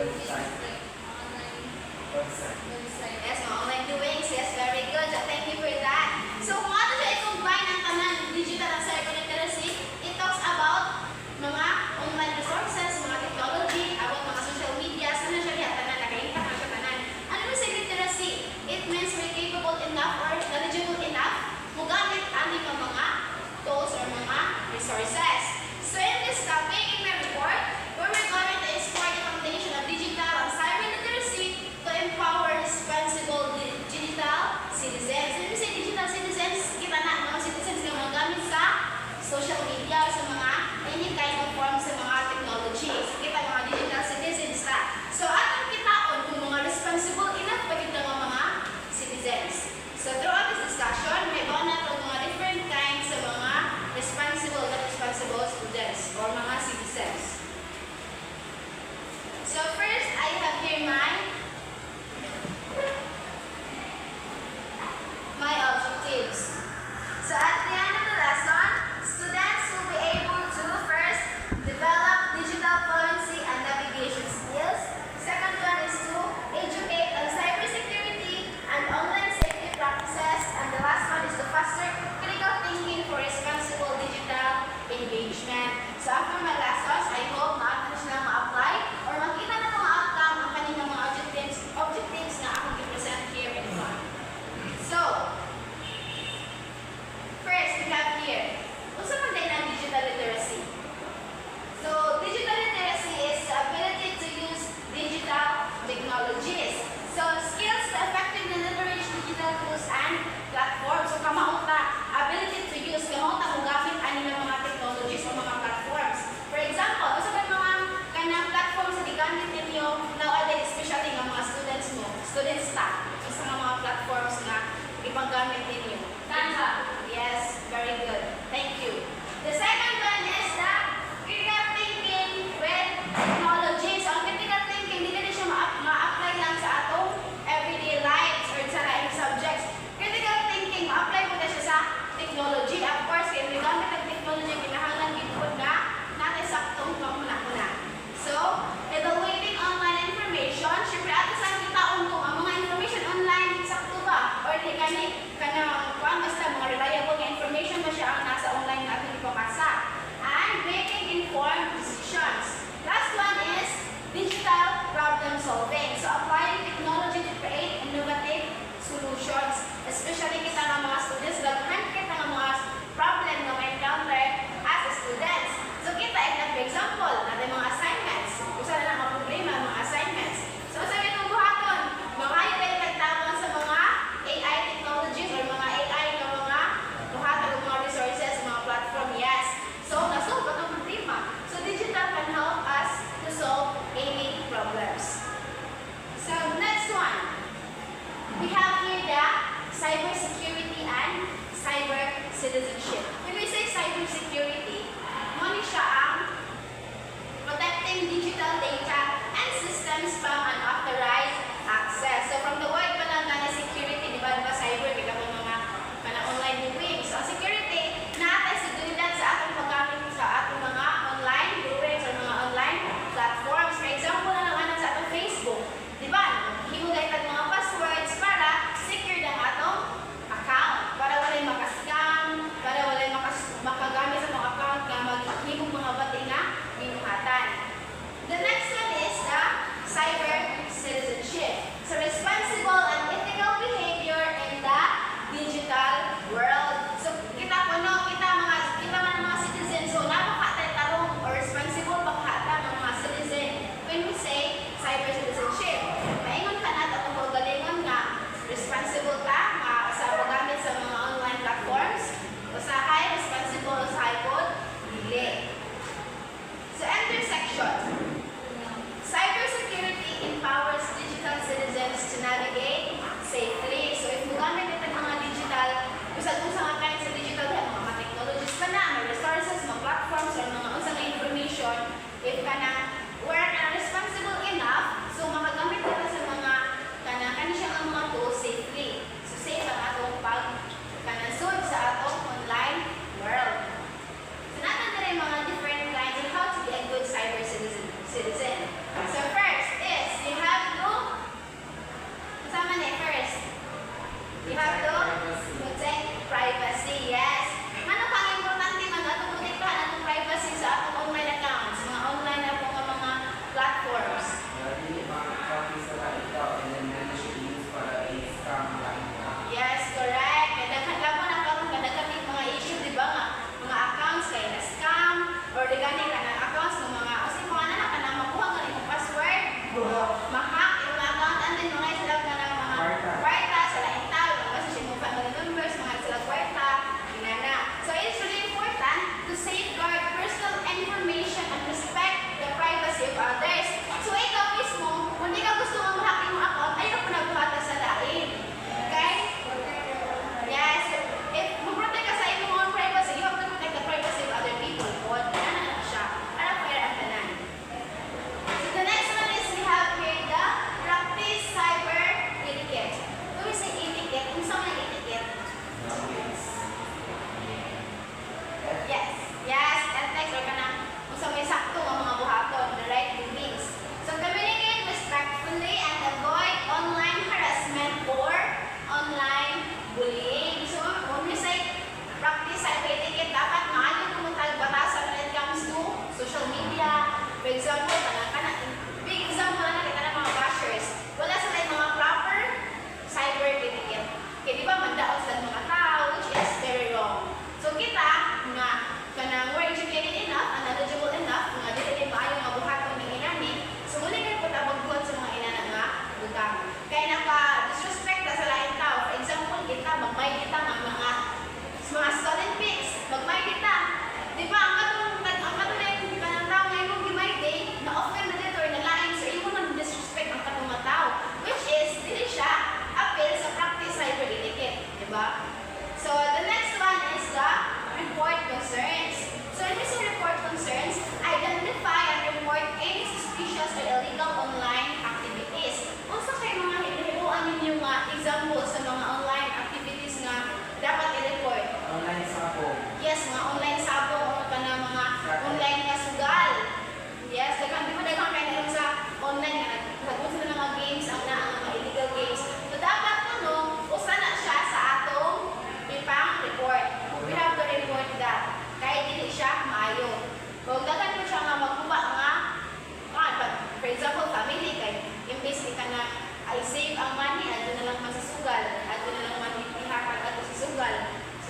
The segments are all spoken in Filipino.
Yes, mga online doings. Yes, very good. Thank you for that. So, kung ato siya i-combine ang tanan digital and cyber literacy, it talks about mga online resources, mga technology, about mga social media, sana siya diha tanan, naka-impact na siya tanan. Ano ba sa literacy? It means we're capable enough or knowledgeable enough mugamit ani mga tools or mga resources. So, in this topic, in my report, where we're going to explore the foundation of digital and cyber literacy to empower responsible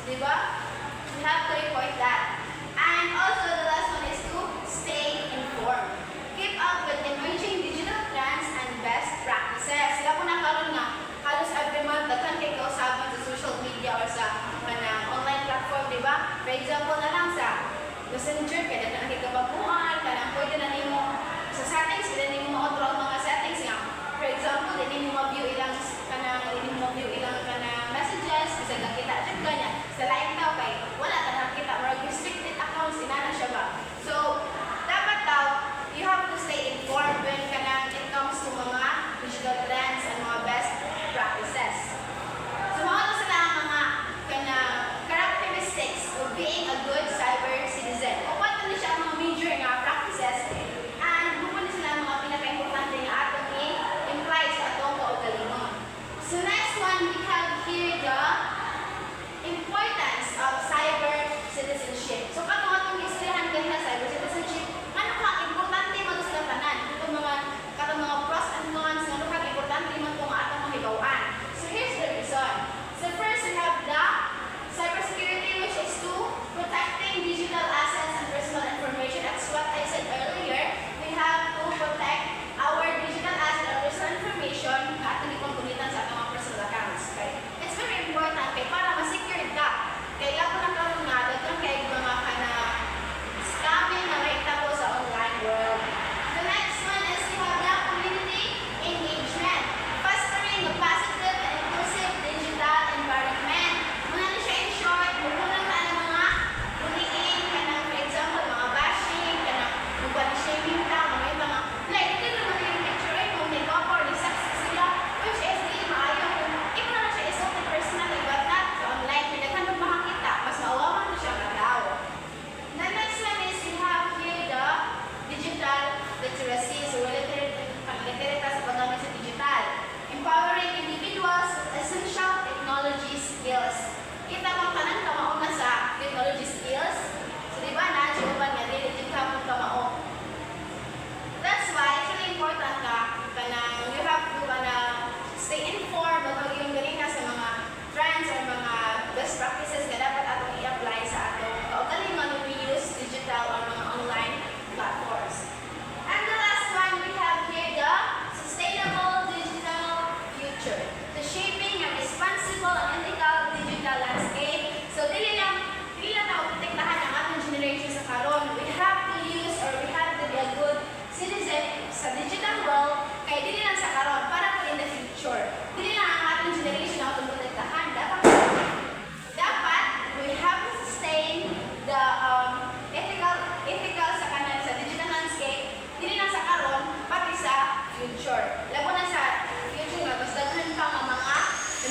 Di ba? We have to report that. And also, the last one is to stay informed. Keep up with emerging digital trends and best practices. Sila po nakaroon nga, halos every month, daghan kay kausaban sa social media or sa online platform, di ba? For example na lang sa Messenger, kaya daghan kay kabaguan, kanang pwede na nimo sa settings, pwede nimo ma-control mga settings nga. For example, hindi mo ma-view ilang messages, bisa nakita jud kanya. Sa lain daw kay wala ta nakita or restricted accounts inana siya ba. So, dapat daw you have to stay informed when it comes to mga digital trends and mga best practices. So, mga sila ang mga characteristics of being a good cyber citizen. O paano na siya ang mga major nga practices and kung sila ang mga pinaka-importante nga atong i-imply sa atong kaugalingon. So next one, we have here the importance of cyber citizenship. So katong istoryahan kanina cyber citizenship, ano ka importante man sa tanan? Katong mga pros and cons, ano ka importante man kung atong mahibaw-an. So here's the reason. So first, we have the cybersecurity, which is to protecting digital assets and personal information. That's what I said earlier. We have to protect our digital asset or personal information na ating ipagkulitan sa atong mga personal accounts. Okay? It's very important kay para ma-secure ka. Kaya ako nagkaroon nga, daghan kay mga scamming na mahitabo sa online world. The next one is we have the community engagement. Fostering a positive and inclusive digital environment. Muna na siya in short, muna na mga buliin, kanang for example, mga bashing, kanang body shaming ta, mga like, ito naman yung picture ay kung nag-up or nag-success sila, which is di maayo kung ito na siya isok na personally, but not sa online, pinaghan ng makakita, mas maawaman na siya katao. The next one is we have here the digital literacy, so literate sa paggamit sa digital. Empowering individuals with essential technology skills. Kita mo tanan kamao na sa technology skills. So di ba na, siya nga dili ka mo kamao. That's why it's really important you have to stay informed about yung ganina sa mga trends or mga best practices na dapat atong i-apply sa atong kaugalingon when we use digital or mga online platforms. And the last one, we have here the sustainable digital future. The shaping a responsible and ethical digital landscape. So dili lang tayo protektahan ang atong generation sa karon. We have to use or we have to be a good citizen sa digital world kay dili lang sa karon para po in the future. Dili lang ang ating generation na atong protektahan. Dapat we have to sustain the ethical sa kanan sa digital landscape dili lang sa karon pati sa future. Labo na sa future nga mas daghan pa nga mga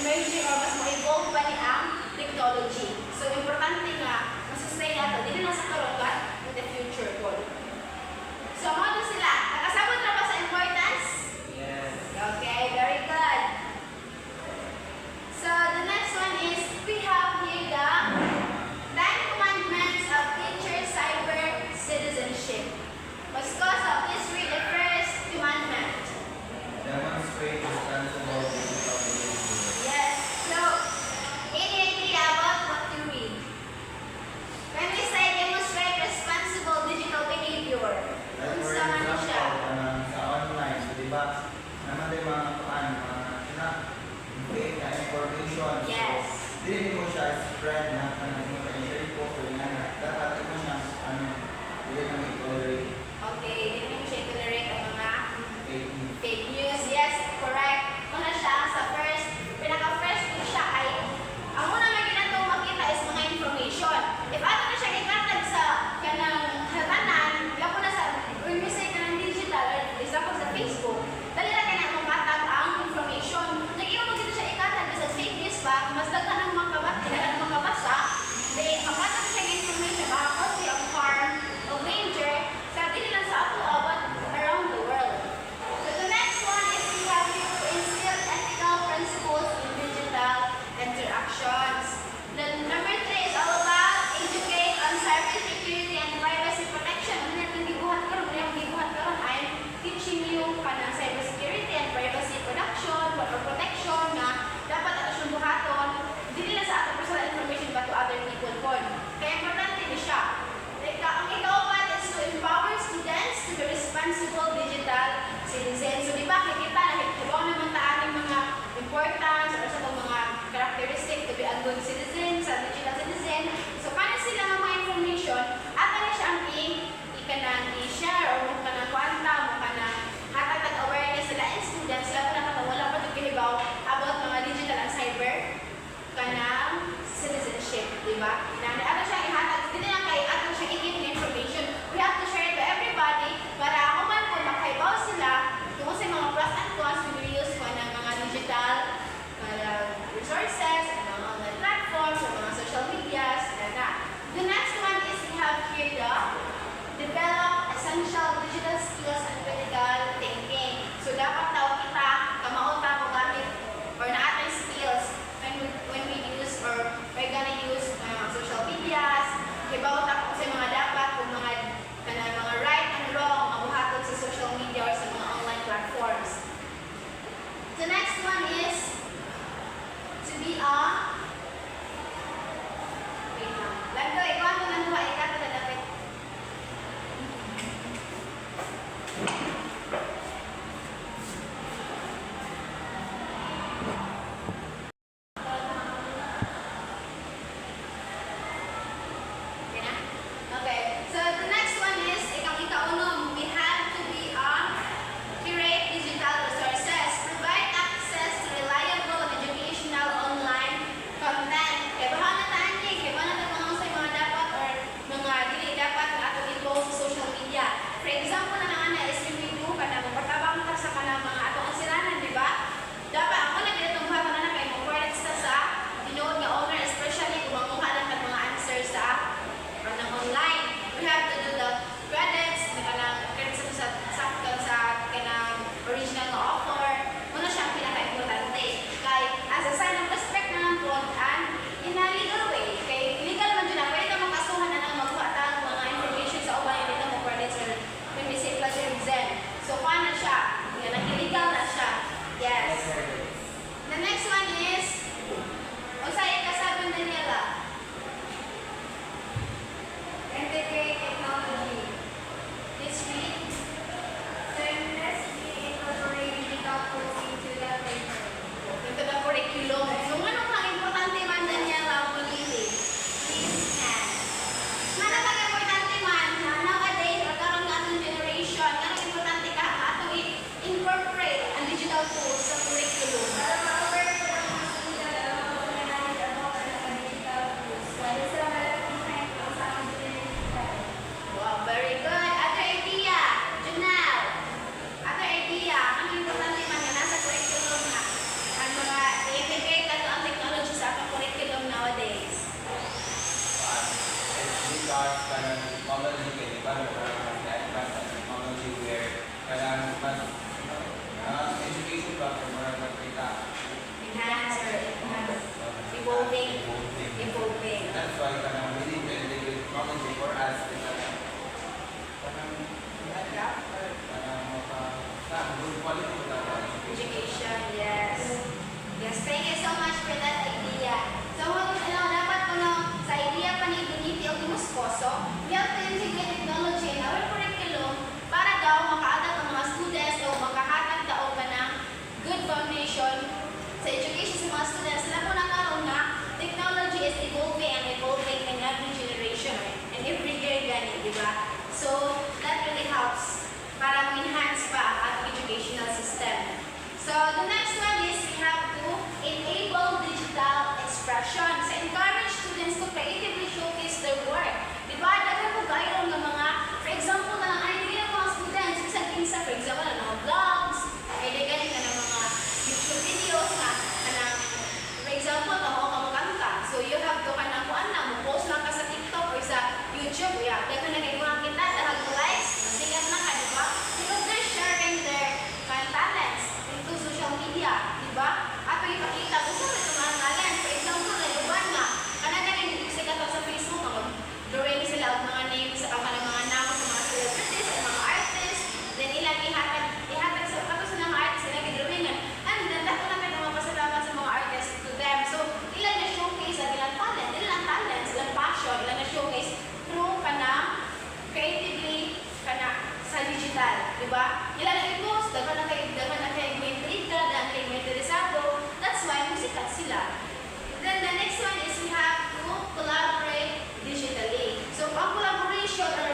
emerging or mas ma-evolve pa ni ang technology. So importante nga masustain nato dili lang sa karon but in the future po. So, ano sila? Nakasabot na ba sa importance? Yes. Okay, very good. So, the next one is, we have here the 10 Commandments of Future Cyber Citizenship. Let's go. So, please read the first commandment. Demonstrate responsible digital behavior. Yes. So, immediately about what to read. When we say demonstrate responsible digital behavior, Like for unsa man example, siya? sa online, so di ba, naman din mga create na information. Yes. So, dili mo siya spread na share po so nga na. Dapat mo siya, dili mo i-tolerate Okay, hindi mo siya i-tolerate ang mga fake news. fake news. Yes, correct. Una siya sa first, pinaka-first po siya ay, ang una na ginatong makita is mga information. If ato na siya ikatag sa kanang hatanan, lapo na sa, when we say kanang digital, or example sa Facebook, dali na kaya na makatag ang information. Nag-iwan mo dito siya ikatag sa fake news ba, mas daghan ang makabasa, Education, yes. Yes, thank you so much for that idea. So, dapat sa idea pa ni Boniti o Moscoso, we have to integrate technology in our curriculum para daw makaagad ang mga students o makahatag daw ka ng good foundation sa education sa mga students. Alam mo na karoon na technology is evolving and evolving in every generation and every year ganit, di ba? So, that really helps para ma-enhance pa ang ating educational system. So, the next one is we have to enable digital expression. So, encourage students to creatively showcase their work. Di ba? Dagan po kayo ng mga, for example, na lang idea ng mga students, isang kinsa, for example, ng mga vlogs, ay ganit na ng mga YouTube videos na, for example, kamo ka magkanta. So, you have to kanang kuan na, mo-post lang ka sa TikTok or sa YouTube. Yeah, dagan na kayo mga kita, dahil mo likes, sikat na ka, di ba? Because they're sharing their talents into social media, di ba? At ipakita ko sa ito mga talent. For example, na iban nga, kanana nga hindi sikat sa Facebook, drawing sila ang mga names sa mga namo sa mga celebrities at mga artists. Then ilang ihatag sa kato sa mga artists, ilang i-drawingan. And then, dako na kayo mapasalamat sa mga artists to them. So, ilang na-showcase ang ilang talent, ilang talents, ilang passion, ilang na-showcase through creatively, sa digital, di ba? Ilan na i-post, dagan na kayo may intriga, dagan kayo may interesado. That's why musikat sila. Then the next one is we have to collaborate digitally. So ang collaboration or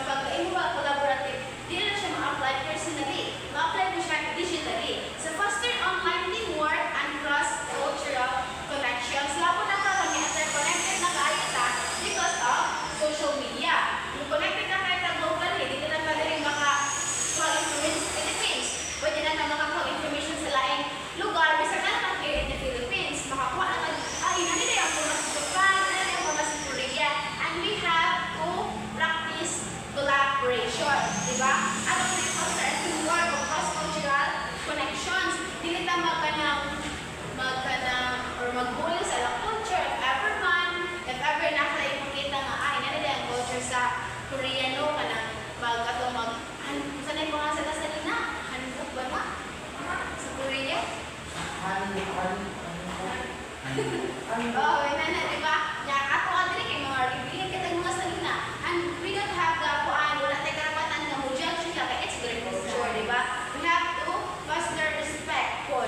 pag-involve collaborative, di na siya ma-apply personally. Ma-apply mo siya digitally. So foster online teamwork and cross-cultural connections. Labo na karoon ni interconnected na kayo ta because of social media. Yung connected na kayo ta globally, dito na ka rin maka-call information sa Philippines. Pwede na ka maka-call information sa laing lugar. Bisa ka na kayo in the Philippines. Makakuha na nandito yung mga sa Japan, nandito yung mga sa Korea. And we have to practice collaboration. Diba? At kung i-foster at teamwork o cross-cultural connections, hindi na mag-bully sa ilang culture if ever nasa ipakita nga nandito yung culture sa Koreano ka na sanay ko nga sila sa lina. Hanbuk ba na? Sa Korea? Oh, na, diba? Ato ka din kay mga revealing kita mga salina. And we don't have the wala tayo karapatan na mo-judge sila kaya it's their culture, diba? We have to foster respect po.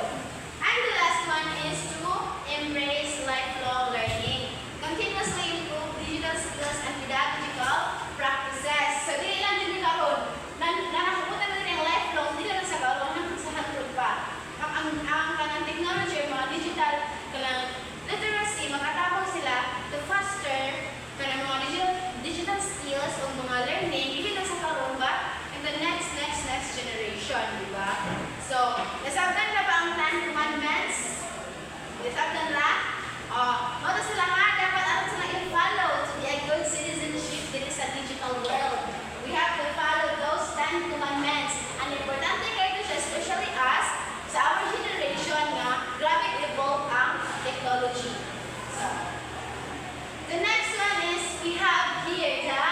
And the last one is to embrace lifelong learning. Continuously improve digital skills and pedagogical practices. So, dili lang din karon. Nakakutan na din ang lifelong, dili lang sa karon hanggang sa hantod pa. Ang kanang technology, mga digital, kanang literacy, makatabang sila to foster kanang mga digital skills o mga learning, hindi lang sa karon ba? In the next generation, di ba? So, nasabtan na ba ang 10 commandments? Nasabtan na? Mata sila nga, dapat alam sila i-follow to be a good citizenship din sa digital world. We have to follow those 10 commandments. Ang importante kayo siya, especially us, sa our generation nga, grabe evolve ang technology. So, the next one is, we have here the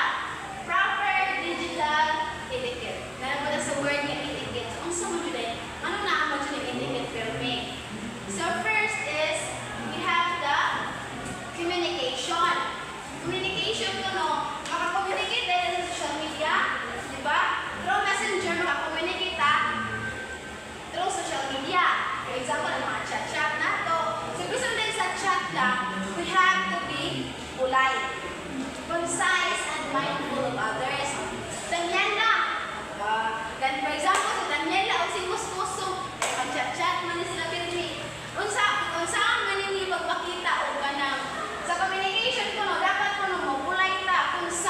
proper digital etiquette. Nalang mo sa word nga etiquette. So, ang sumod yun ano na ang mo yun etiquette filming? So, first is, we have the communication. Communication ko, makakommunicate dahil sa social media, di ba? Through messenger, makakommunicate through social media. For example, ang mga chat-chat na to. So, gusto din sa chat lang, we have to be polite, concise, and mindful of others. Daniela. Then, for example, si Daniela o si Muskuso, ang chat-chat man sila pinili. Unsaan man hindi magpakita o ganang. Sa communication ko, dapat ko mo polite ta, concise,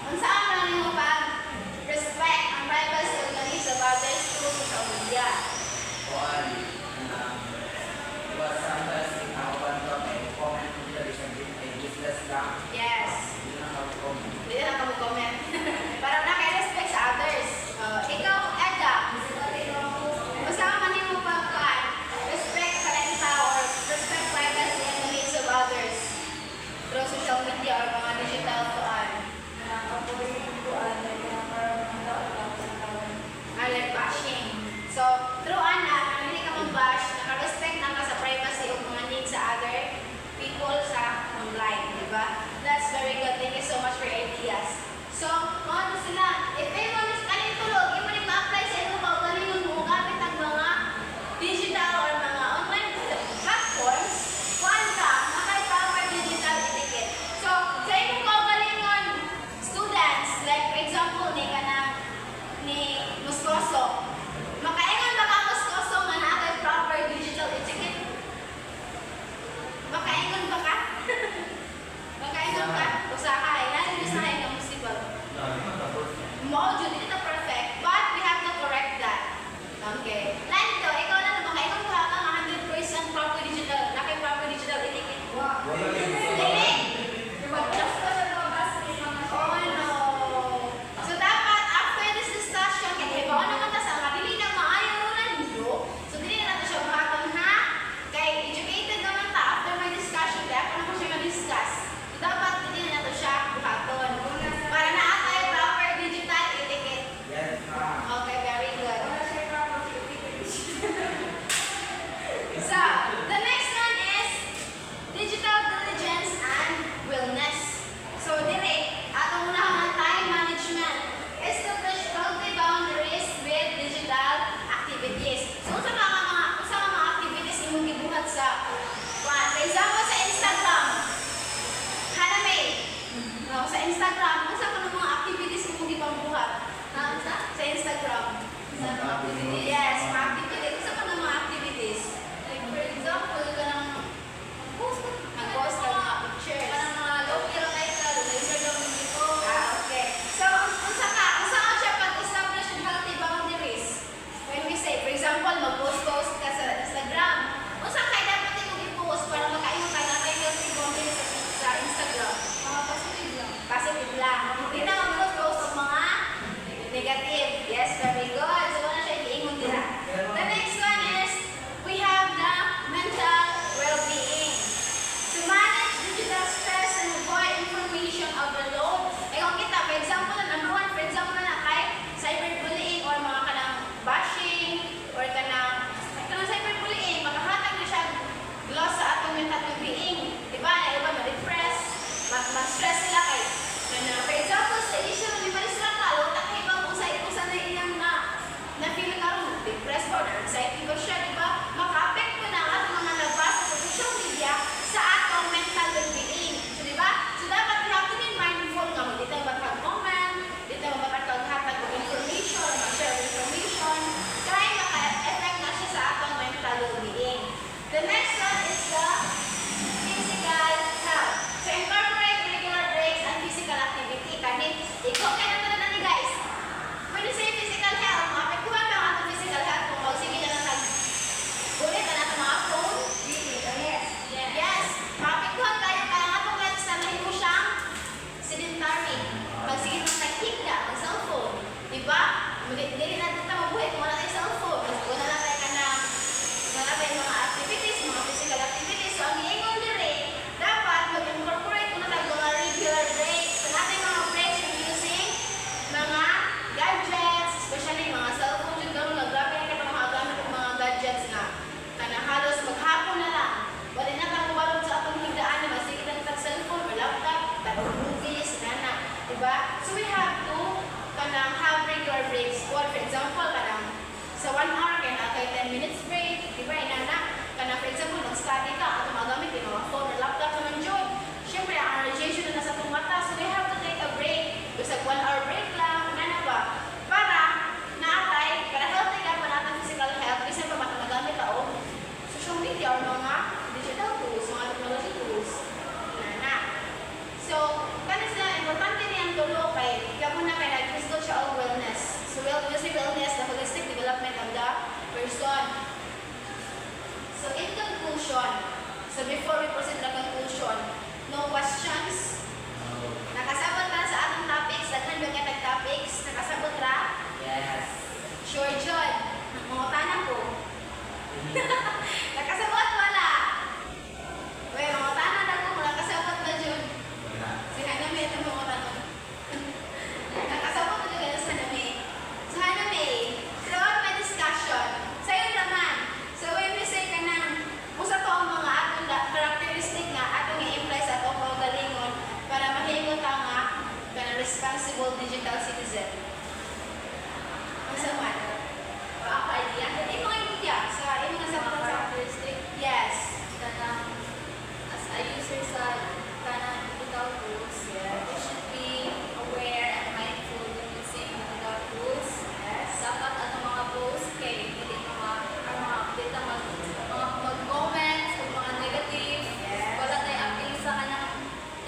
Unsa man nimo pag respect ang privacy ug needs of others through social media? Yes. Hindi na kamo comment. Para naka-respect sa others. Ikaw, Edda, unsa man nimo pag respect sa lain tao or respect privacy and the needs of others through social media or mga digital tuan? Like bashing. So, through ana, hindi ka mag-bash, naka-respect na ka sa privacy o mga needs sa other people sa online, di ba? That's very good. Thank you so much for your ideas. So, ano sila, if may mga kanin tulog, yung mga ma-apply sa inyo ba, galingon mo, gamit ang mga digital or mga online platforms, kuhan ka, nakay-proper digital etiquette. So, sa inyo ko galingon, students, like for example, ni Moscoso. Makaingon ba ka Moscoso nga nakay proper digital etiquette? Makaingon ba ka? Makaingon ka? Usaha ay nandito sa akin ng musibag. Mo, dito ito perfect, but we have to correct that. Okay. Nandito, ikaw na makaingon ka ka nga 100% proper digital, nakay proper digital etiquette. Dili! Oh no. So dapat after this discussion, kaya ibaw naman ta sa mga dili na maayo na niyo. So dili na nato siya buhaton ha. Kay educated naman ta after my discussion, kaya ako naman siya ma-discuss. So dapat dili na nato siya buhaton. Para naatay proper digital etiquette. Okay, very good. So, the next one is digital diligence and wellness. So, dire, atong unahang time management. Establish healthy boundaries with digital activities. So, unsa mga activities imong gibuhat sa for example, sa Instagram. Hanamay. No, sa Instagram, unsa ka mga activities imong gipambuhat? Sa Instagram. Yes, mga activities. Unsa ka mga activities? Like for example, kanang mag-post ka mga pictures. Kanang mga low-key lang kayo ka, laser lang dito. Okay. So, unsa siya pag-establish ng healthy boundaries? When we say, for example, mag-post ka sa Instagram. Unsa kay dapat imong i-post para makaingon ka na kay healthy boundaries sa Instagram? Mga positive lang. Positive lang. Hindi na mag-post ng mga negative. Yes, very good. So, wala siya i-ingon dira. The next one is, we have the mental well-being. To manage digital stress and avoid information overload. Kung kita, for example, number one, for example, na kay cyberbullying or mga kanang bashing or kanang cyberbullying, makahatag na siya loss sa atong mental well-being. Diba? Iba ma-depress, ma-stress sila kay. For example, sa issue ng limalis lang ka, utak kay ibang usa na ilang na-feel karon depressed ba or anxiety ba siya, di ba? Maka-apekto na ang atong mga nabasa sa social media sa atong mental well-being. So, di ba? So, dapat we have to be mindful nga mo. Dito magpag-comment, dito magpag-hatag ng information, mag-share of information, kaya maka-effect na siya sa atong mental well-being. The next one is the physical health. So, incorporate regular breaks and physical activity. Kanit, ikaw kaya naman na ni guys. When you say physical health, maapektuhan ba ang atong physical health kung magsige na lang ulit na natin mga phone? Yes. Maapektuhan tayo kaya ang atong lifestyle na himo siyang sedentary. Magsige na naghinga ang cellphone. Diba? Dili na dito mabuhay kung wala tayo cellphone. Mas wala na tayo ka na wala tayo mga activities, mga physical activities. So, ang iingon dire, dapat mag-incorporate kung na tayo mga regular breaks. So, natin mga breaks from using mga gadgets, especially mga cellphone. Yung gano'n na grabe na kita mga gamit ng mga gadgets na halos maghapon na lang. Wala na kang walog sa atong higdaan na masige na kita cellphone or laptop, tapos movies, nana. Diba? So we have to kanang have regular breaks. For example, kanang sa 1 hour kaya na kay 10 minutes break. Diba? Inana, kanang for example, nag-study ka, atong magamit yung mga phone or laptop naman dyan. Siyempre, ang radiation na nasa itong mata. So we have to take a break. Kasi 1 hour break lang, nana ba? Para naatay, para healthy ka pa natin physical health, kasi pa magamit ako social media or mga digital tools, mga technology tools. Nana. So, kaya sila responsible digital citizen. Masa man? Ako idea. Ito nga yung idea sa imo nga sa mga Characteristic Yes. kanang as a user sa kanang digital tools, Yes. you should be aware and mindful when using digital tools. Yes. Dapat ang mga post kay dili mga update ang mga mag-comments o mga negative. Yes. Wala tayong appeal sa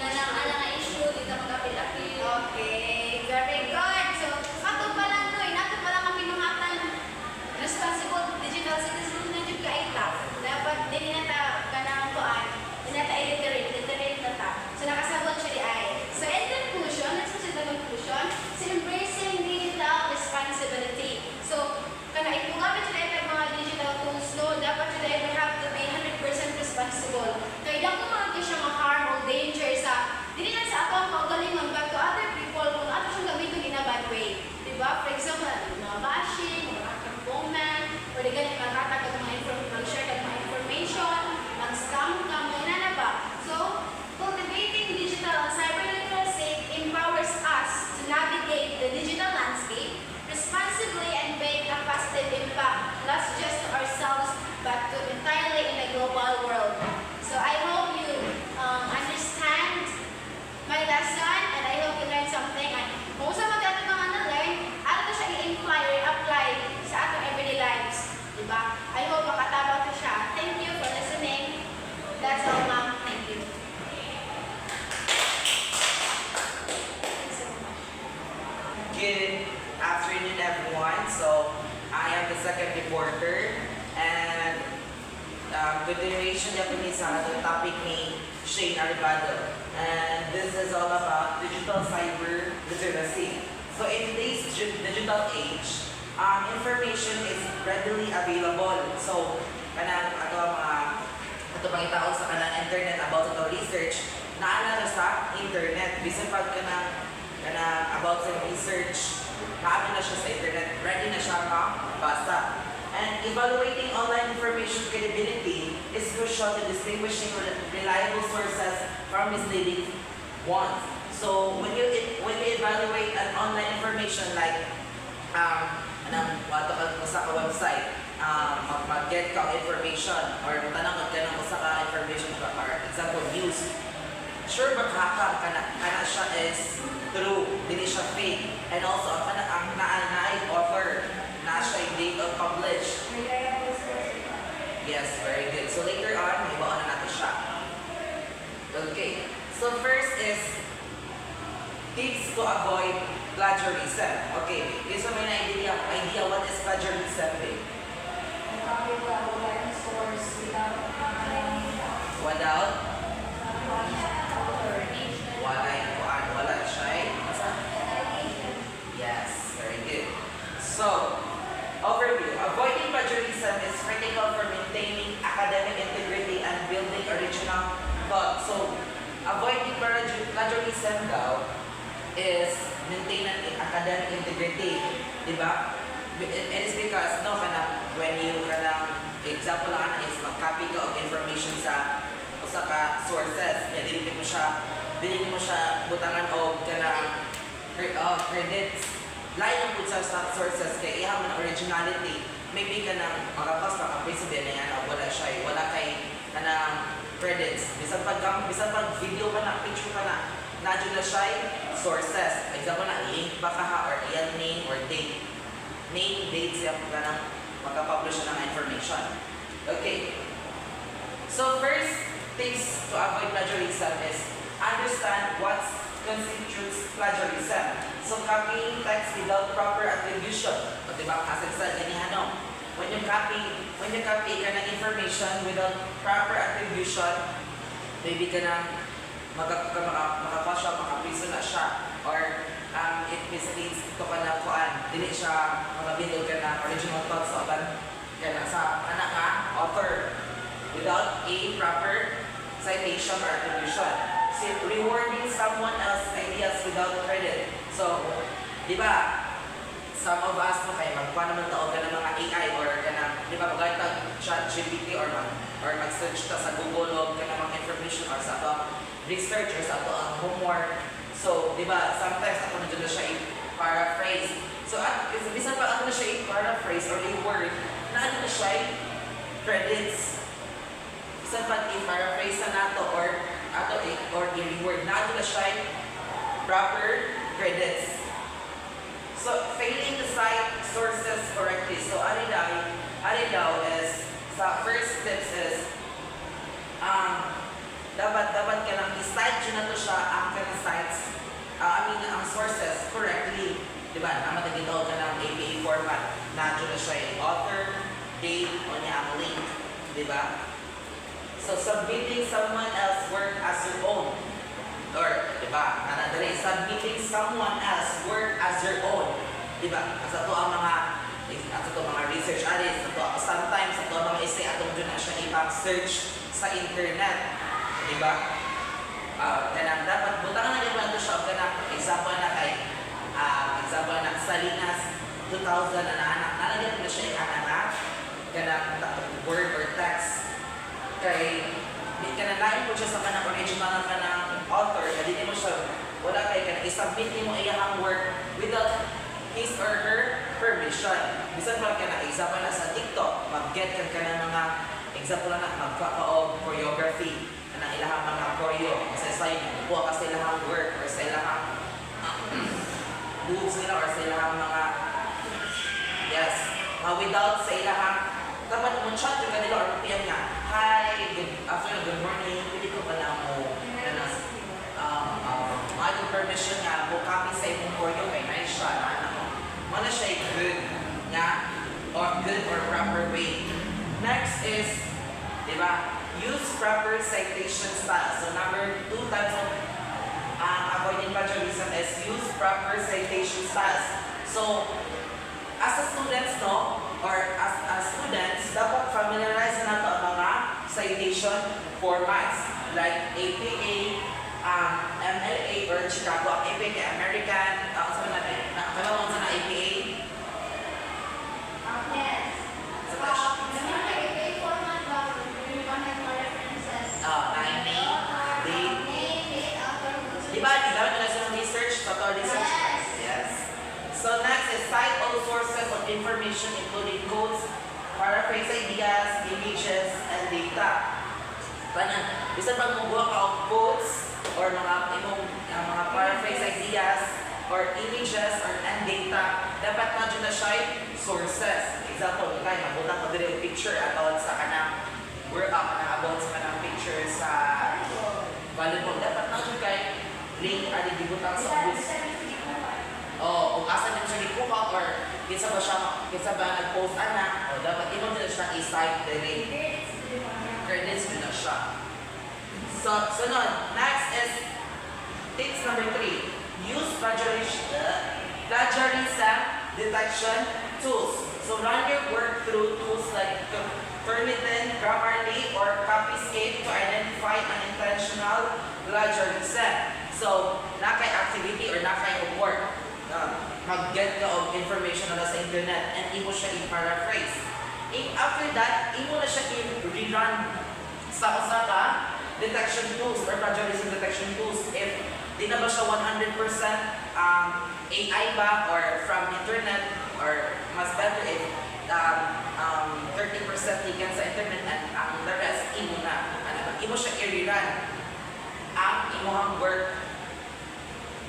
kanang ala nga issue, dito mag-appeal-appeal. Okay, very good. So, ato pa lang to, nato pa lang kami nungatan responsible digital citizen na jud kay ta. Dapat din na ta kanang kuan, din na ta illiterate na ta. So nakasabot siya di ay. So in conclusion, let's proceed to conclusion. So embracing digital responsibility. So kana ipugamit siya dahil mga digital tools no, dapat siya dahil we have to be 100% responsible. Kaya dako mga siya mga harm or danger sa dili lang sa ato ang kaugalingon but to other people kung ato siyang gamiton in a bad way. Diba? For example, mga bashing, mga comment, o di ganit magkatag ang mga mag-share ng mga information, mag-scam ka, mga na ba? So, cultivating digital and cyber literacy empowers us to navigate the digital landscape responsibly and make a positive impact, not just to ourselves, but to entirely in the global world. So I hope you understand my lesson and I hope you learned something. And kung sa mga ato mga na-learn, ano to siya i-apply sa atong everyday lives. Diba? I hope makatabaw to siya. Thank you for listening. That's all, ma'am. Thank you. Thanks so much. Good afternoon, everyone. So, I am the second reporter and continuation Japanese sa ating topic ni Shane Arvado. And this is all about digital cyber literacy. So, in today's digital age, information is readily available. So, kanang ato pang itaon sa kanang internet about sa research, naala na sa internet. Bisan pag kanang about sa research, naano na siya sa internet, ready na siya basa. And evaluating online information credibility is crucial to distinguishing reliable sources from misleading ones. So when you evaluate an online information like wato ka sa website, mag-get ka information or tanang ka ng sa information or example news, sure magkakam kana siya is true, dili siya fake. And also ang naay author na siya yung date of publish. Yes, very good. So later on, may baon na natin siya. Okay. So first is tips to avoid plagiarism. Okay. Gusto mo na idea what is plagiarism? Without wala siya. Yes, very good. So, overview. Avoiding plagiarism is critical for maintaining academic integrity and building original thought. So, avoiding plagiarism daw is maintaining academic integrity. Diba? It is because, no, when you, example lang is mag-copy ka of information sa ka sources, dili mo siya butangan o credits. Lain ang put sa sources kay iha man originality. Maybe ka nang makapas makapresident na yan o wala siya, wala kay kanang credits. Bisan pag video pa na, picture pa na, nadyo na siya sources. Example na, link ba ka ha or iyan name or date. Name, date siya ka nang makapublish siya ng information. Okay. So first, tips to avoid plagiarism is understand what constitutes plagiarism. So copying text without proper attribution. O diba, as I said, ganyan when you copy ka ng information without proper attribution, maybe ka nang makapiso na siya, or it misleads ito ka na kuan, dili siya makabindog ka na original thoughts sa anak ka, author, without a proper citation or attribution. So, rewarding someone else's ideas without credit. So, di ba, some of us no kay magkuha naman taon ka ng mga AI or di ba mag-tag ChatGPT or mag-search ta sa Google o ka ng mga information or sa ato research or sa ato ang homework. So, di ba, sometimes ako na dyan na siya i-paraphrase. So, at bisan pa ako na siya i-paraphrase or i-word, na ano na siya credits. Bisan pa i-paraphrase na nato or i-reword, na ano na siya proper credits. So, failing to cite sources correctly. So, ano daw is, sa first steps is, dapat ka nang i-cite yun na to siya ang kanang sites, ang sources correctly. Diba? Namatagitaw ka ng APA format. Na yun na siya yung author, date, o niya ang link. Diba? So, submitting someone else work as your own. Or, diba? Submitting someone else work as your own. Diba? Asa to ang mga research areas. Sometimes, ito ang mga essay atong dyan na siya i-search sa internet. Diba? Kanang dapat, butangan na naman ito siya. Kanang example na kay Salinas 2000 na anak. Nalagyan na siya yung anak. Kanang word or text. Kay kanang po siya sa kanang original na kanang author. Hindi mo siya, wala kay kanang isubmit mo iyang work without his or her permission. Bisan pa kanang example na sa TikTok, mag-get ka ng mga example na magkakaog choreography na ilahang mga choreo. Kasi sa inyo, buwa ka sa ilahang work or sa ilahang moves nila or sa ilahang mga without sa ilahang dapat mo chat yung kanila or PM nga, hi, good morning, pwede ko pala mo yung permission nga, mo copy sa imong choreo kay nice siya na wala siya good nga or good or proper way. Next is, di ba, use proper citation style. So number 2 types of avoiding plagiarism is use proper citation styles. So as a students, or as students, dapat familiarize na nato ang mga citation formats like APA, MLA or Chicago. Ang APA kay American, kalawang sa na APA. Yes. Naman kay APA format ba? Yung connect more references. Name, date. Name, date, author. Di ba, ginamit nila sa research, total research? Yes. Yes. So next is cite all sources of information including codes, paraphrase ideas, images, and data. Tanan, bisan pag mabuha ka og quotes or mga paraphrase ideas or images or and data, dapat na dyan na siya sources. Example, kaya mabuta ko din yung picture about sa kanang about sa kanang picture sa volleyball. Dapat na dyan kay link at ibutang sa books. Kung asa din siya gikuha or kinsa ba nag-post anak, dapat imo din siya i-cite din. Credits din na siya. So, sunod. Next is tips number 3. Use plagiarism detection tools. So, run your work through tools like Turnitin, Grammarly, or Copyscape to identify unintentional plagiarism. So, nakay activity or nakay homework. Mag-get ka of information na sa internet and imo siya i-paraphrase. After that, imo na siya i-rerun sa ka detection tools or plagiarism detection tools. If di na ba siya 100% AI ba or from internet, or mas better if 30% taken sa internet and ang the rest imo na. Imo siya i-rerun ang imuhang work.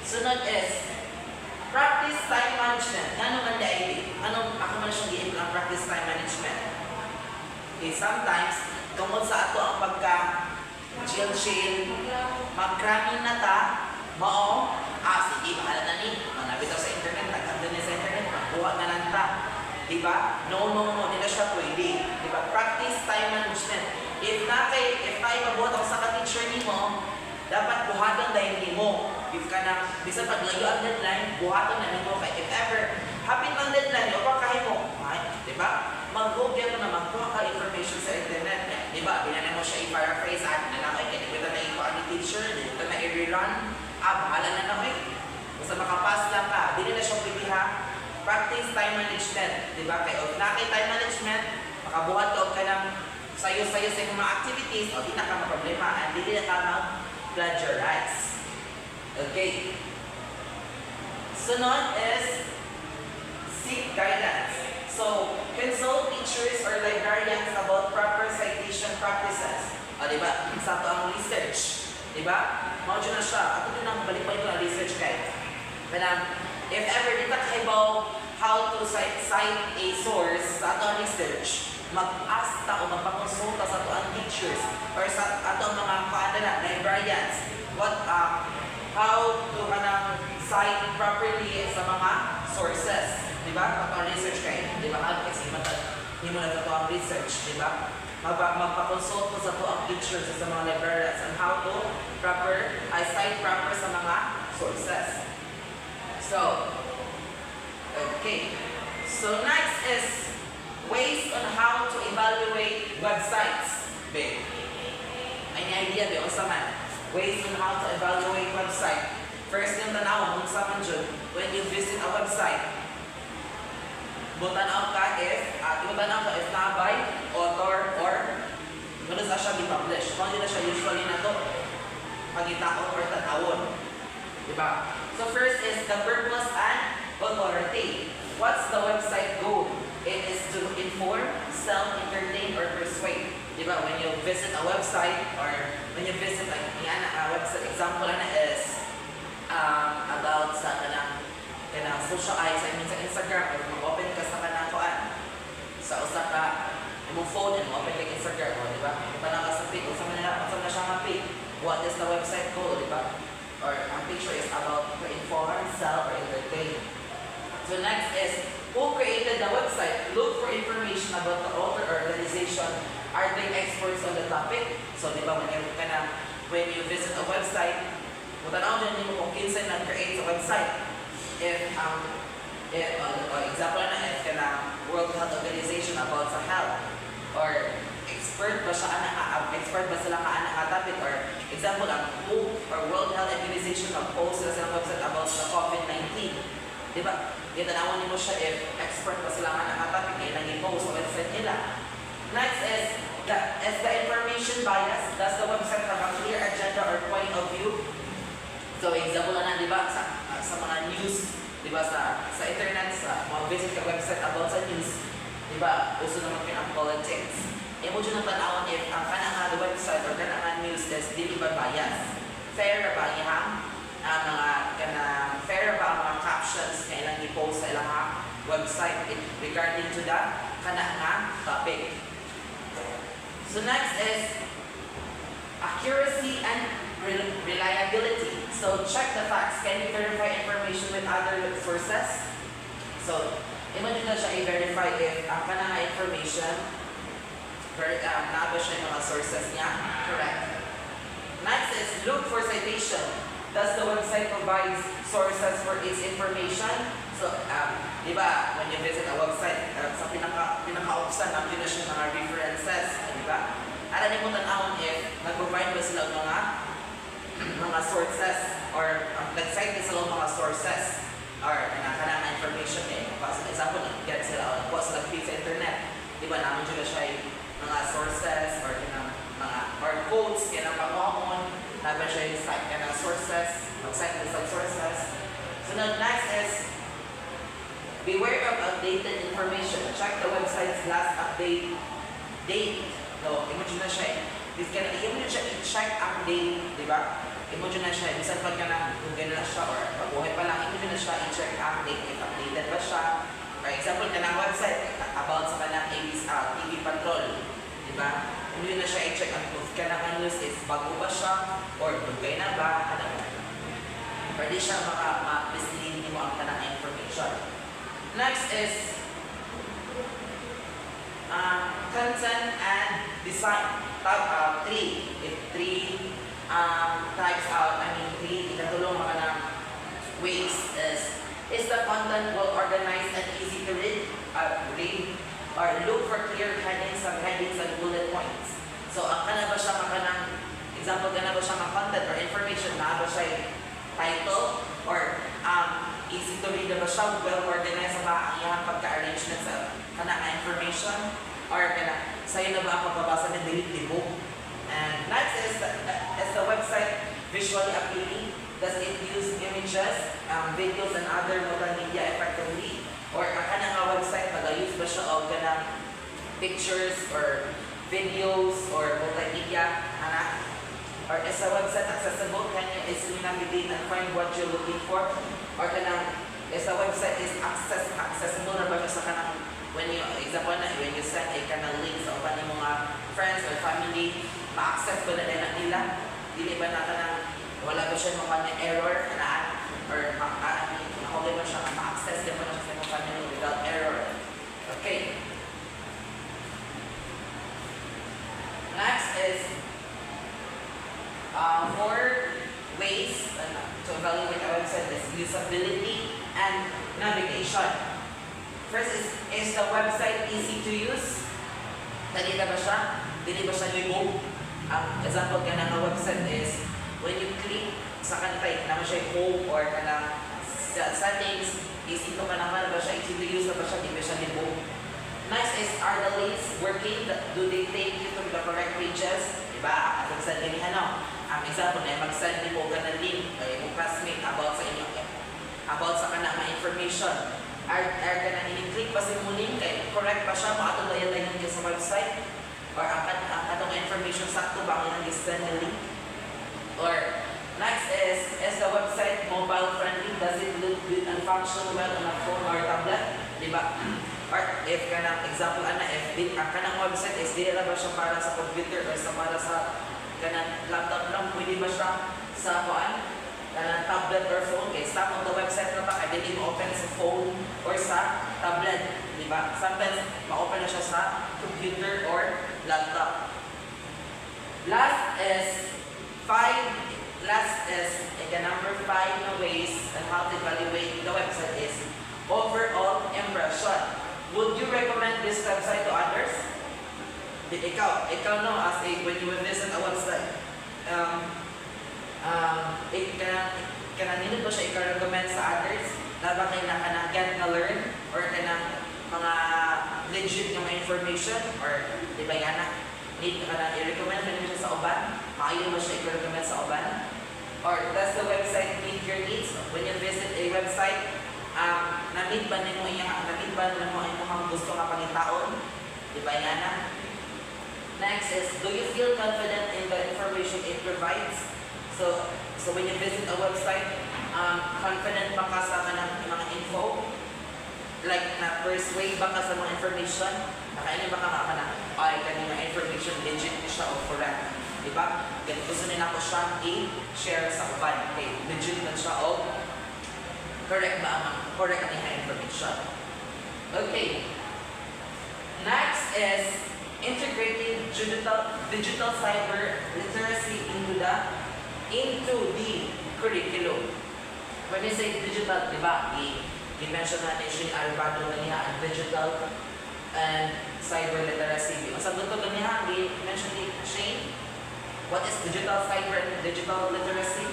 Sunod is practice time management. Anong ang idea? Ako man siyang giin ang practice time management. Okay, sometimes, tungkol sa ato ang pagka-chill, mag-cramming na ta, sige, bahala na ni, manabitaw sa internet, nagkanda niya sa internet, magbuha na lang ta. Diba? No, hindi na siya pwede. Diba? Practice time management. If tayo mabuhat ako sa ka-teacher ni mo, dapat buhatan dahil ni mo. If ka na, bisan pag layo ang deadline, buhatan na ni mo. If ever, hapit ang deadline, o pa kahit mo, diba? Mag-google mo na magkuha ka information sa internet. Diba? Binanay mo siya i-paraphrase, nalamay, kinigwita na ito ang teacher, dito na i-rerun, bahala na na basta makapass lang ka, di na siya pwede ha. Practice time management. Diba? Kaya kay time management, makabuhat ka ng sayo-sayo sa mga activities, o di na ka maproblema, and di na ka mag-plagiarize. Okay. Sunod is seek guidance. So, consult teachers or librarians about proper citation practices. O, di ba? Sa ito ang research. Di ba? Mao dyan na siya. Ato din ang balik-balik ko na research kay. Pero, if ever di ka kahibaw how to cite a source sa ato ang research, mag-ask ta o magpakonsulta sa ato ang teachers or sa ato ang mga librarians how to cite properly sa mga sources. Di ba? Ato ang research kay. Di ba? Kasi hindi mo na ato ang research. Di ba? Magpapakonsult mo sa ato ang teachers sa mga librarians on how to cite proper sa mga sources. So, okay. So next is ways on how to evaluate websites. Babe, any idea ba unsa man? Ways on how to evaluate website. First yung tanaw unsa man jud when you visit a website. Butanaw ka if na by author or ano sa siya gi-publish. Kung na siya usually na to pagitaon or tanawon. Diba? So first is the purpose and authority. What's the website goal? It is to inform, sell, entertain, or persuade. Diba? When you visit a website or when you visit a website, example na is about sa kanang social eyes, I mean sa Instagram, or mag-open ka sa kanang kuan. Sa usa ka imong phone and open ka Instagram, diba? Panang ka sa feed, usa man na siya ma-feed. What is the website goal, diba? Or ang picture is about to inform, sell, or entertain. So next is, who created the website? Look for information about the author or organization. Are they experts on the topic? So di ba when you visit a website, mutanaw din mo kung kinsa nag-create sa website. If example na if World Health Organization about sa health, or expert ba sila ka topic, or example ang WHO or World Health Organization mag-post sila sa website about sa COVID-19. Diba? Tanawan mo siya if expert ba sila ka topic kaya nag-post sa website nila. Next is the information bias. Does the website have a clear agenda or point of view? So example na diba sa mga news, diba sa internet, sa mga visit ka website about sa news, diba? Uso naman ang politics. Imo dyan ang tanawan if ang kanang website or kanang news is dili ba bias? Fair ba iyang fair ba ang mga captions na ilang i-post sa ilang website regarding to the kanang topic? So next is accuracy and reliability. So check the facts. Can you verify information with other sources? So imagine na siya i-verify if ang kanang information naba siya yung mga sources niya. Correct. Next is look for citation. Does the website provide sources for its information? So, di ba, when you visit a website, sa pinaka-opsan, namin na siya mga references, di ba? Alam niyo mo tanawin if nag-provide ba sila mga sources or nag-cite sila mga sources or kanang information eh. For example, get sila o nakuha sila feed sa internet. Di ba, namin dyan na siya mga sources or mga quotes kaya ng pag-common, namin siya yung site kaya ng sources, mag-cite na sa sources. So the next is, beware of outdated information. Check the website's last update date. So, imagine na siya imagine siya i-check ang date, di ba? Imagine na siya, bisan pag kung gano'n na siya or pag-uwi pa lang, imagine na siya i-check ang date, if updated ba siya. For example, kanang website about sa kanang TV Patrol, di ba? Hindi na siya i-check ang kung kanang news is bago ba siya or dugay na ba, kanang pwede siya mislead mo ang kanang information. Next is content and design. Three types out, ikatulong mga kanang ways is the content well organized and easy to read, or look for clear headings and bullet points. So, ang kana ba siya makanang, example, kana ba siya mga content or information, na ba siya title, or easy to read ba siya, well organized ba ang iyang pagka-arrangement sa kanang information, or kana, sa'yo na ba ang pagbabasa ng delete book? And next is the website visually appealing. Does it use images, videos, and other multimedia effectively? Or ang kanang ba siya og kanang pictures or videos or multimedia, ana? Or is the website accessible? Can you easily navigate and find what you're looking for? Or kanang, is the website is accessible na ba siya sa kanang, when you, example na, when you send a kanang link sa uban ng mga friends or family, ma-access ba na nila? Dili ba na kanang, wala ba siya mga error, kanaan? Or mahuli ba siya, ma-access din ba na siya sa mga family without error? Okay. Next is 4 ways to evaluate a website is usability and navigation. First is the website easy to use? Dali na ba siya? Dili ba siya libog? Ang example ka ng website is when you click sa kantay, naman siya home or kanang settings, easy to naman ba siya, easy to use na ba siya, di ba siya libog? Next is, are the links working? Do they take you to the correct pages? Diba? At mag-send din example na mag-send din mo ka ng link ay mong classmate about sa inyo, about sa kanang mga information. Are ka na in-click pa sa mong link kay correct pa siya, makatong dayan niya sa website? Or ang katong information sakto ba ang send ng link? Or next is the website mobile friendly? Does it look good and function well on a phone or tablet? Diba? Or if kanang example if ang kanang website is di ba siya para sa computer or sa para sa kanang laptop lang, pwede ba siya sa kanang tablet or phone? Okay, stop on the website na ba kaya dili ma-open sa phone or sa tablet, di ba? Sometimes ma-open na siya sa computer or laptop. Last is number 5 na ways and how to evaluate the website is overall impression. Would you recommend this website to others? Ikaw no, as a, when you visit a website, kanang ba siya i-recommend sa others? Na ba kayo get na learn? Or kanang mga legit na information? Or di ba yan na? Need ka na i-recommend mo siya sa uban? Maayon mo siya i-recommend sa uban? Or does the website meet your needs? When you visit a website, na-meet ba nimo ang gusto nga pangitaon? Di ba yan na? Next is, do you feel confident in the information it provides? So when you visit a website, confident ba ka sa mga info? Like, na-persuade ba ka sa mga information? Nakainin ba ka na, ay, kanina information legit siya o correct? Diba? Ganito gusto nila ko siyang i-share sa uban. Okay, legit na siya o correct ba ang correct ang information? Okay. Next is integrating digital cyber literacy into the curriculum. When you say digital, di ba? I-mention natin siya yung aribado na niya ang digital and cyber literacy. Ang sagot ko niya, i-mention ni Shane, what is digital cyber and digital literacy?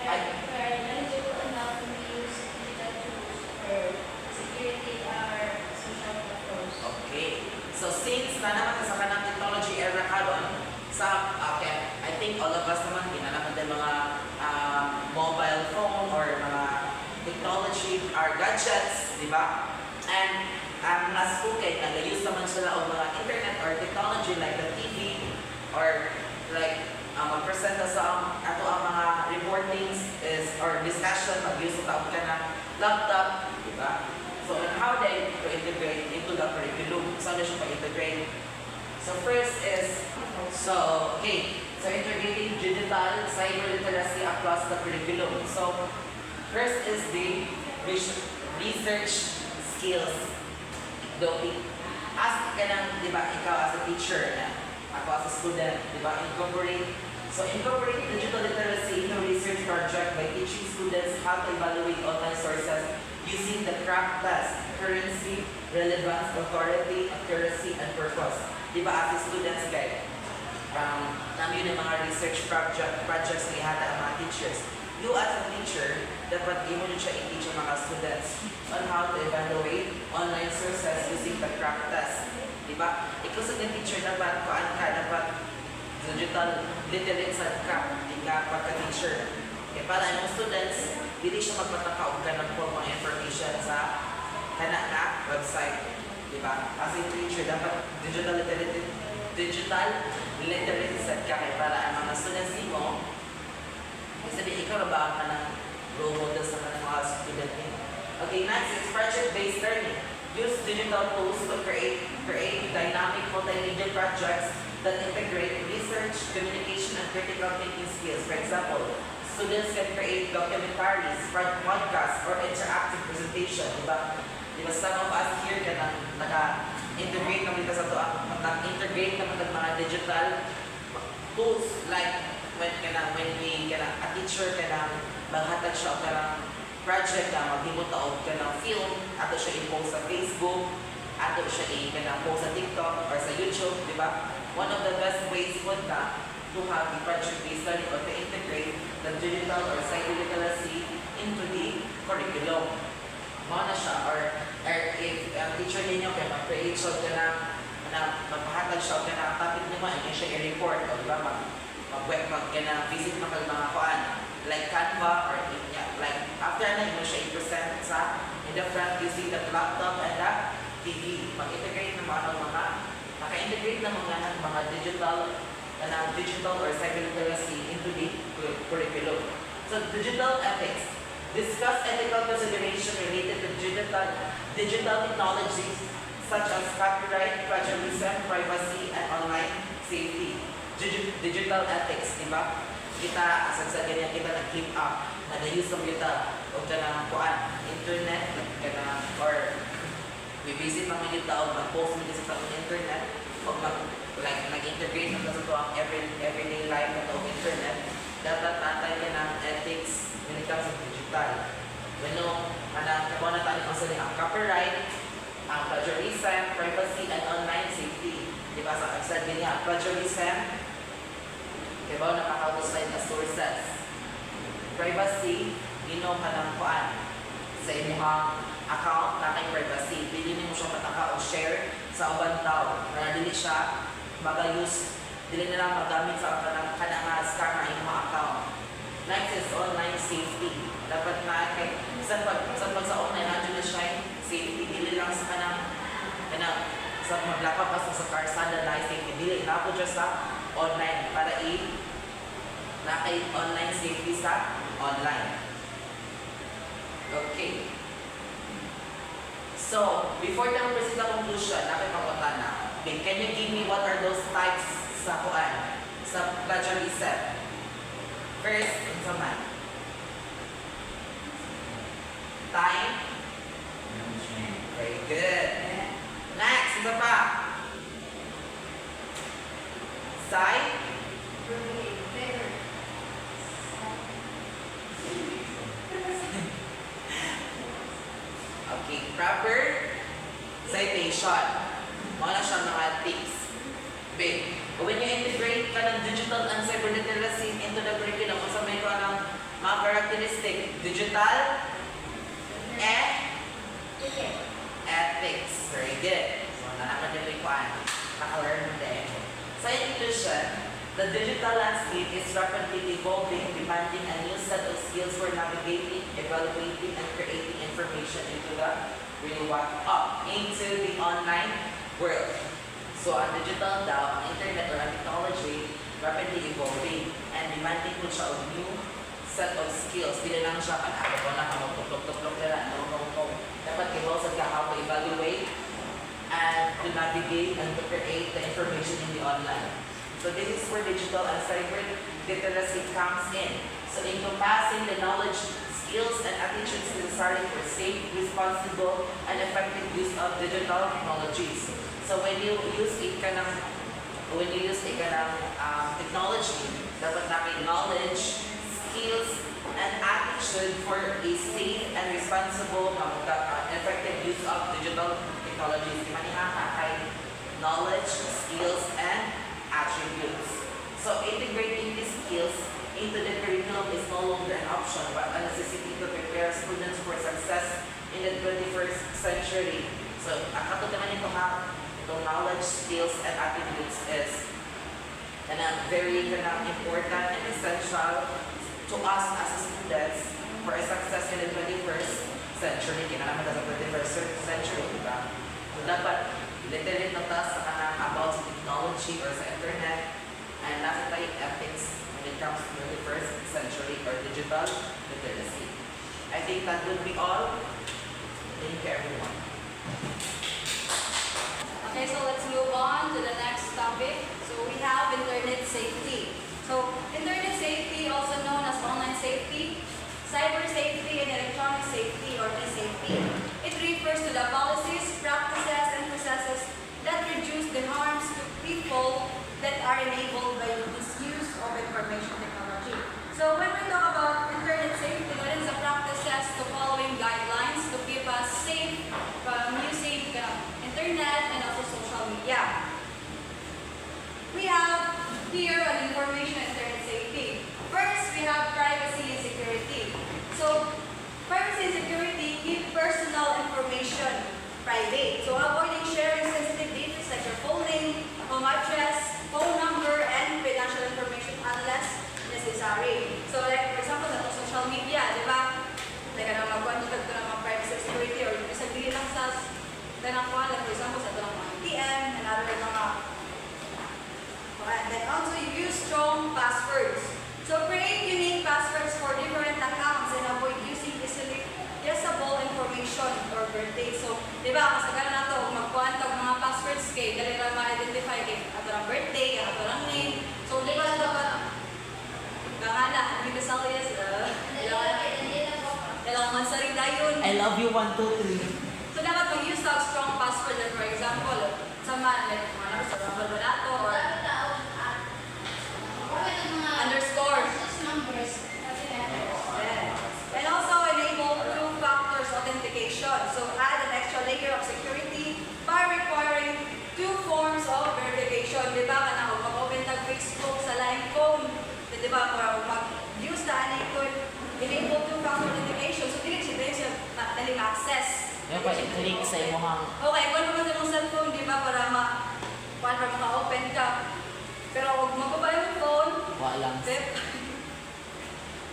Where knowledgeable enough to use digital tools for security or social platforms. Okay. So since na naman sa kanang technology era karon, I think all of us naman ginanaman din mga mobile phone or mga technology or gadgets, di ba? And ang nas po kay nag-use naman sila og mga internet or technology like the TV or like mag-present sa ato ang mga reportings is or discussion mag-use sa ka ng laptop, di ba? So and how they to integrate into the curriculum? Saan siya pa-integrate? So first is, integrating digital cyber literacy across the curriculum. So first is the research skills. Ask ka ng, di ba, ikaw as a teacher, ako as a student, di ba, incorporate digital literacy in a research project by teaching students how to evaluate online sources using the craft test, currency, relevance, authority, accuracy, and purpose. Di ba, as a students, guys, namin yung mga research projects na ihata ang mga teachers. You as a teacher, dapat imo nyo siya i-teach ang mga students on how to evaluate online sources using the craft test. Di ba? Ikaw sa teacher, dapat digital literate sa craft, di ka pagka-teacher. Kaya para yung students, hindi siya magpatakaw ka ng mga information sa na website. Di ba? digital literacy set ka kay para ang mga students mo, sabi ikaw na ba ka ng role model sa mga student niyo? Okay, next is project-based learning. Use digital tools to create dynamic multimedia projects that integrate research, communication, and critical thinking skills. For example, students can create documentaries, podcasts, or interactive presentation. Diba some of us here can naka-integrate naman sa ito, naka-integrate naman ng mga digital tools like when a teacher maghatag siya ka ng project na maghimot taog ka ng film, ato siya i-post sa Facebook, ato siya i-post sa TikTok or sa YouTube, di ba? One of the best ways po na to have the project-based learning or to integrate the digital or science literacy into the curriculum. Mga na siya, or if teacher ninyo kaya mag-create siya ka magpahatag siya ka ng topic niyo, ay siya i-report, o di ba? Mag-web, visit mga kuan, like Canva or like after na mo siya i-present in the front using the laptop and the TV. Mag-integrate naman ang naka-integrate na mga digital or cyber literacy into the curriculum. So digital ethics. Discuss ethical consideration related to digital technologies such as copyright, plagiarism, privacy, and online safety. Digital ethics, di ba? Kita, asal sa ganyan, kita nag-keep up, nag-use ng kita, o ka kuan, internet, or visit mga kita, o mag-post mga sa internet, o nag-integrate na sa ito ang everyday life na ito internet, dapat natay ka ng ethics when it comes to digital. Kabaw na tayo ang copyright, ang plagiarism, privacy, and online safety. Di ba? Sa sabi niya, plagiarism, kabaw nakaka-slide na sources. Privacy, ka ng kuan sa inyong account na kay privacy. Pili mo siya pataka o share sa ubang tao. Kaya dili siya mag-use, dili na lang magamit sa kanang scam na inyong account. Next is online safety. Dapat na kay sa online na siya safety, dili lang sa kanang sa maglapapas sa karsada na safety, dili na po dyan sa online para na kay online safety sa online. Okay. So, before the present conclusion, nakipagpunta na. Okay, can you give me what are those types sa kuan? Sa plagiarism? First, sa man. Time. Very good. Next, isa pa. Side. Okay, proper citation. Mga na siya mga tips. Big. When you integrate ka ng digital and cyber literacy into the curriculum, kung sabay ko ng mga characteristic, digital, ethics. Very good. So, nakakadili ko naka-learn mo din. Sa inclusion, the digital landscape is rapidly evolving, demanding a new set of skills for navigating, evaluating, and creating information into the into the online world. So, ang digital daw, ang internet or ang technology, rapidly evolving and demanding po siya of new set of skills. Hindi lang siya ako na kamagtuklok-tuklok nila. No. Dapat i-evolve sa how to evaluate and to navigate and to create the information in the online. So this is where digital and cyber literacy comes in. So encompassing the knowledge, skills, and attitudes necessary for safe, responsible, and effective use of digital technologies. So when you use a technology, dapat namin knowledge, skills, and attitude for a safe and responsible effective use of digital technologies. Knowledge, skills, and attributes. So integrating these skills into the curriculum is no longer an option, but a necessity to prepare students for success in the 21st century. So, katulad naman itong knowledge, skills, and attributes is very important and essential to us as students for a success in the 21st century. Kinalaman sa 21st century, diba? So, dapat literate na ta sa kanang about sa technology or sa internet, and nasa tayo ethics when it comes to 21st century or digital literacy. I think that would be all. Thank you, everyone. Okay, so let's move on to the next topic. So we have internet safety. So internet safety, also known as online safety, cyber safety, and electronic safety or e-safety. It refers to the policies, practices, and processes that reduce the harms to people that are enabled by the misuse of information technology. So when we talk about internet safety, what is the practices to following guidelines to keep us safe from using the internet and also social media? We have here on information and internet safety. First, we have privacy and security. So, privacy and security keep personal information private. So, avoiding sharing sensitive data like your full name, home address, phone number, and financial information unless necessary. So, like for example, sa social media, di ba? Like, magkuhan dito ng mga privacy and security or sabihin lang sa ganang kuhan, like for example, sa ito ng mga ATM and other mga. And then also you use strong passwords. So create unique passwords for different accounts and avoid using easily guessable information or birthday. So, di ba, kasagalan na ito, magkuhan tag mga passwords kay dali na ma-identify kay ato ng birthday, ato ng name. So, di ba, dapat kangana, hindi ka sa yes, ilang mansari dayon. I love you 1, 2, 3. So, dapat mag-use tag strong password. Like, for example, sa man, like, mga naman sa Rumble Balato or underscore. And also enable two-factor authentication. So add an extra layer of security by requiring 2 forms of verification. Di ba? Kana kung mag-open tag Facebook sa line phone, di ba? Para mag-use na anikon, enable two-factor authentication. So dili siya daling access. Yung pa-click sa imong Okay, kung naman sa mong cellphone, di ba? Para maka-open ka. Pero huwag magbabayo yung phone. walang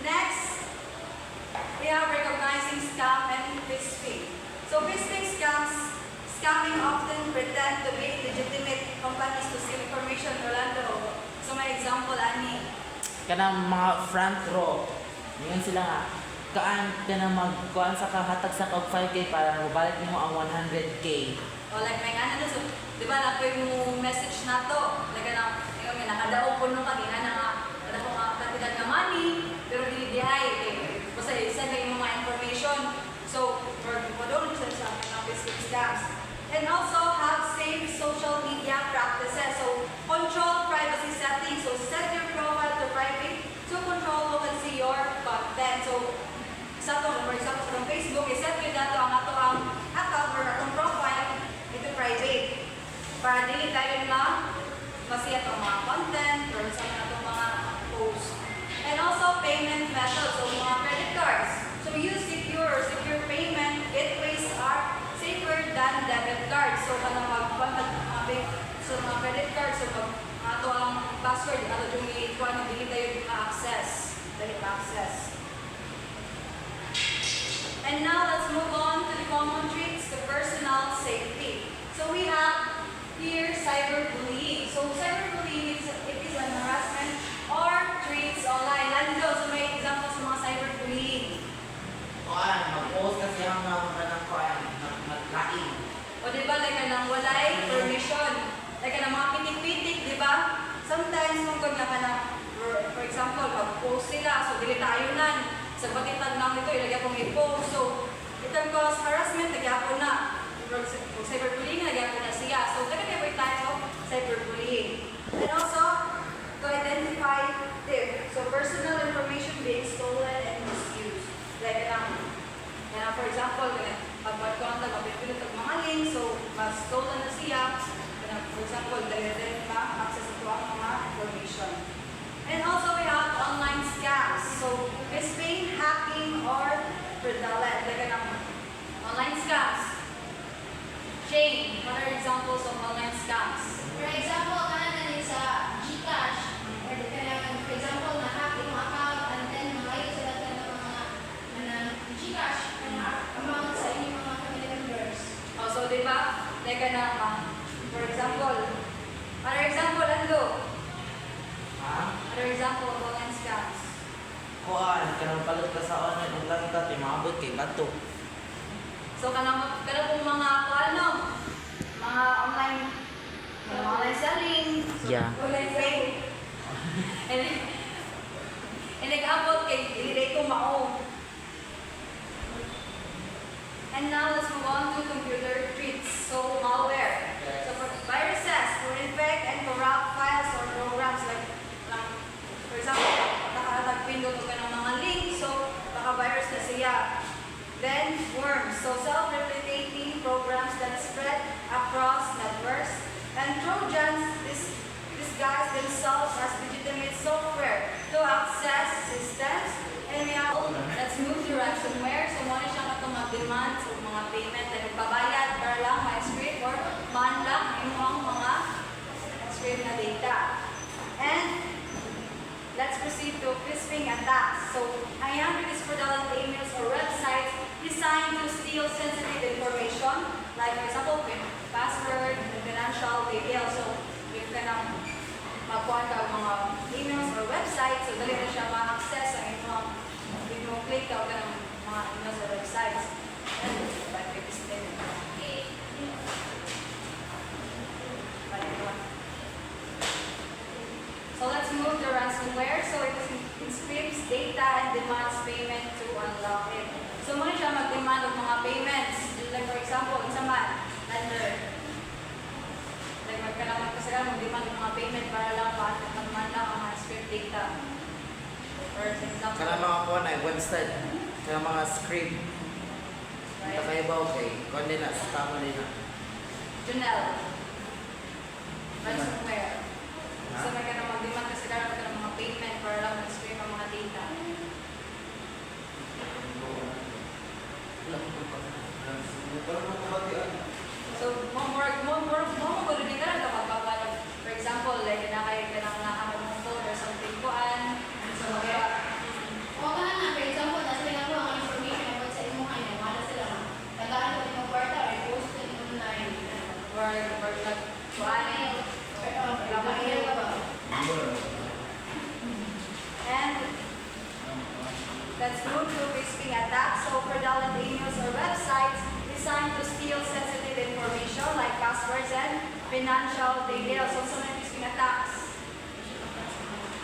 Next, we have recognizing scam and phishing. So phishing scamming often pretend to be legitimate companies to steal information. Rolando, so may example ani. Kanang mga front row, ngayon sila nga, kaan ka na magkuhan sa kahatag sa kag 5K para mabalik mo ang 100K. O like may ano so, di ba na mo message na to, like na, yung nakadaog po nung kanina na nga, na ko nga katilan nga money, pero dili dihay, basta isa na yung mga information. So, for don't sa mga phishing scams. And also have safe social media practices. So, control privacy settings. So, set your profile to private to control who can see your content. So, sa to, for example, sa Facebook, iset yun na to ang ato ang account or atong profile ito private. Para dili tayo na masiyat ang mga content or sa atong mga posts. And also payment methods. So, mga credit cards. So, use secure payment gateways are safer than debit cards. So, kana so mga credit cards, so ato ang password, ato yung i-kuha na dili tayo ma-access. Dali ma-access. And now, let's move on to the common traits to personal safety. So, we have here cyberbullying. So, cyberbullying is an harassment or treats online. Lalo, so may example sa mga cyberbullying. Mag-post kasi ang kanang kuhan, naglaing. O di ba, like nang walay permission. Like ng mga pitik-pitik, di ba? Sometimes kung kanya ka na, for example, mag-post sila, so dili tayo nan. Sa batitag lang ito, ilagay akong i-post. So, itong cause harassment, lagyan ko na. Kung cyberbullying, lagyan ko na siya. So, different types of cyberbullying. And also, to identify them. So, personal information being stolen and misused. Like, for example, pag-contact, mapipilot ang mga links, so, mas-stolen na siya. For example, direct ma-access ito ang mga information. And also, we have online scams. So, phishing, hacking, or fraudulent. Like, online scams. Shane, what are examples of online scams? For example, kanan sa GCash, or for example, na-hack yung account, and then malayo sila ng mga GCash, amount sa inyong mga family members. Oh, so, di ba? Like, Other example, Ando. Ha? Other example of online scams. Kuan, kanang palit ka sa online, ang lang ka, timabot kay bato. So kanang pong mga ano, mga online selling, Yeah. online fake. And nag-abot kay dili ko mao. And now let's move on to computer threats. So malware. So viruses to infect and corrupt files or programs like for example, nakatag-pindot ka ng mga links, so baka virus na siya. Then worms, so self-replicating programs that spread across networks. And Trojans disguise themselves as legitimate software to access systems. And we have, let's move to ransomware. So muna siya katong mag-demand sa mga payment na nagpabayad para lang ma-script or man lang yung mga script na data. And let's proceed to phishing attacks. So, ayan, it is fraudulent emails or websites designed to steal sensitive information, like for example, password, financial details. So, if ka nang magkuhan ka mga emails or websites, so dali na siya ma-access ang inyong click ka ng mga emails or websites. And, so let's move to ransomware. So it encrypts data and demands payment to unlock it. So muna siya mag-demand ng mga payments. Like for example, isa man, lender. Like magkalaman kasi lang mag-demand ng mga payment para lang mag-demand lang ang mga script data. For example, Kanang mga kuan ay website, kanang mga script. right? Kakaibaw kay, kuan din na, sa tama din na. Junel. Ransomware. Ha? So may ka na mag-demand kasi lang ng mga payment para lang mag-script ang mga data. So, more ko din ka lang kapag kapag, for example, like, nakaya ka ng nakamag mong phone or something kuan. So, O ka na, for example, nasa tingnan ko ang information about sa imo kanya, wala sila na. Tagaan ko yung kwarta or post ko yung online. or like, kuan. And, let's move to phishing attacks. So, fraudulent emails or websites designed to steal sensitive information like passwords and financial details. So, some phishing attacks.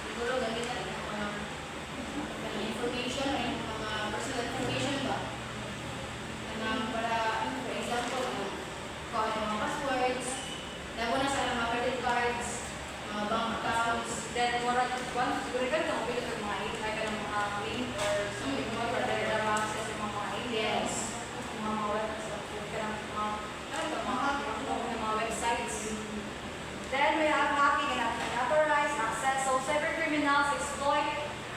Siguro gamitan ng information or yung mga personal information ba? Para, for example, kung ano yung mga passwords, labo na sa mga credit cards, mga bank accounts. Then, more like one, siguro ka ito, mabili ka mga like ka ng mga link or something more para dahil na ma-access yung mga emails, mga websites, mga websites. Then, we have hacking and unauthorized access. So, cybercriminals exploit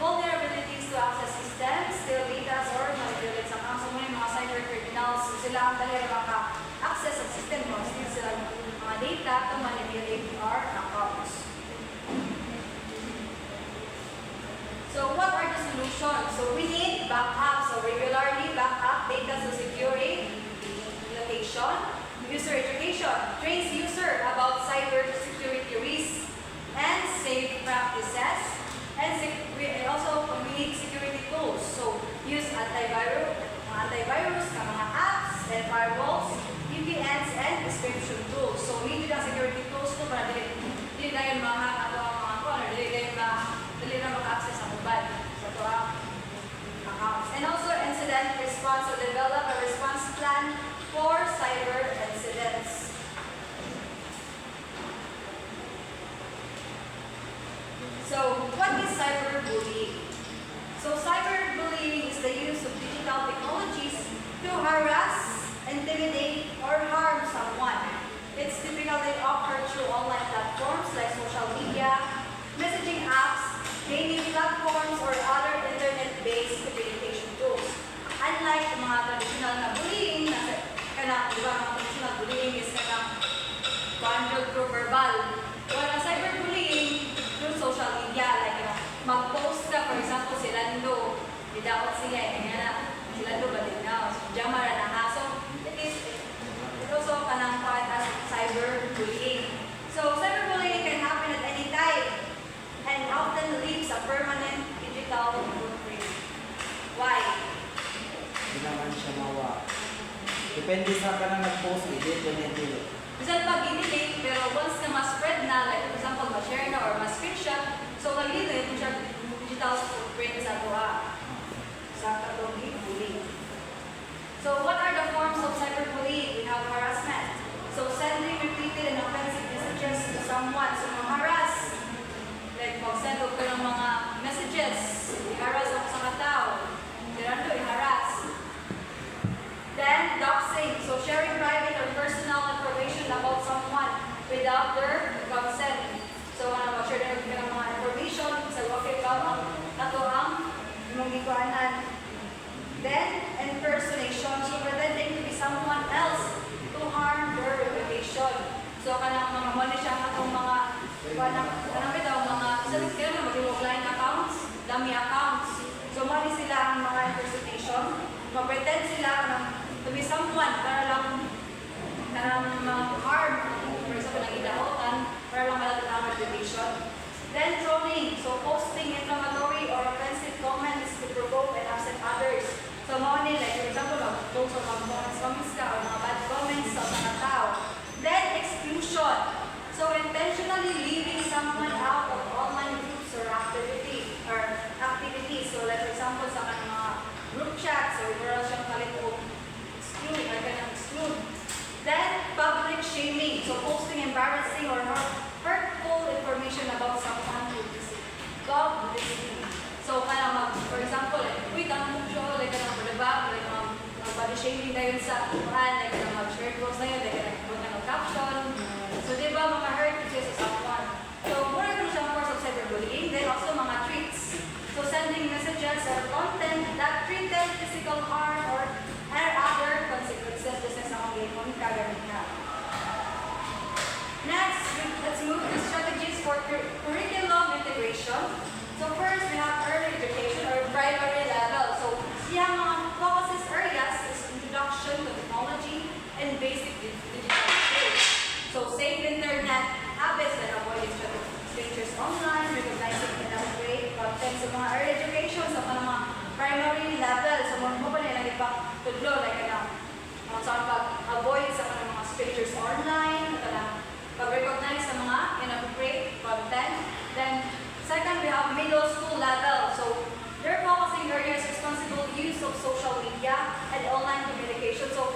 vulnerabilities to access systems, steal data, or manipulate sa accounts. So, mga cybercriminals, so sila ang dali maka-access sa system mo, steal sila ng mga data to manipulate our accounts. So what are the solutions? So we need backup. So regularly backup data to secure a location. User education trains user about cyber security risks and safe practices. And we also need security tools. So use antivirus, mga apps and firewalls, VPNs and encryption tools. So we need ang security tools to para dili tayo mga dili na maka-access sa mobile sa accounts. And also incident response. So develop a response plan for cyber incidents. So what is cyberbullying? So cyberbullying is the use of digital technologies to harass, intimidate, or harm someone. It's typically occurred through online platforms like social media, messaging apps, gaming platforms, or other internet-based communication tools. Unlike the mga traditional na bullying, di ba mga traditional bullying is controlled through verbal. While cyberbullying through social media, like mag-post ka, for example, si Lando, dapat siya, si Lando ba din na, so jamara na ha. So, it also kanang part as cyberbullying. Depende sa ka na nag-post, edit, ganyan dili. Bisan pag i-delete, pero once na ma-spread na, like for example, ma-share na or ma-screenshot, so mag-delete mo siya digital footprint sa tuwa. Sa katong bullying. So what are the forms of cyberbullying? We have harassment. So sending repeated and offensive messages to someone. So ma-harass. Like mag-send ko ng mga messages. I-harass ako sa katao. Tirando, i-harass. Then, doxing. So, sharing private or personal information about someone without their consent. So, mag-share na ka ng mga information sa okay ka, nato ang imong gikuanan. Then, impersonation. So, pretending to be someone else to harm their reputation. So, kanang mga money siya katong mga mga mag-offline accounts, dummy accounts. So, money sila ang mga impersonation. Mag-pretend sila ng to be someone para lang harm, for example, ng idaotan, para lang malatag ang reputation. Then, trolling. So, posting inflammatory or offensive comments to provoke and upset others. So, money, like for example, mag-post or mag-comments ka or mga bad comments sa mga tao. Then, exclusion. So, intentionally leaving someone out of online groups or activities. So, like for example, sa kanang mga group chats or wala siyang kalit o exclude, or kanang exclude. Then, public shaming. So, posting embarrassing or hurtful information about someone publicity. So, kanang for example, like, uy, tanong siya, like, kanang diba, like, body shaming na yun sa kuhan, like, kanang mag-share post na yun, like, kanang caption. So, di ba, mga hurt siya sa someone. So, muna ko siyang course of cyberbullying. Then, also mga treats. So, sending messages or content that treated physical harm or other consequences. This is ang game kagamit na. Next, let's move to strategies for curriculum integration. So, first, we have early education or primary level. So, siyang mga focuses areas is introduction to technology and basic digital skills. So, safe internet habits and avoid strangers online, recognizing and upgrade content sa mga early education sa mga primary level. So, mga mo pa nila ipag-tudlo, like saan pag-avoid sa mga strangers online, pag-recognize sa mga inappropriate content. Then, second, we have middle school level. So, their focusing areas responsible use of social media and online communication. So,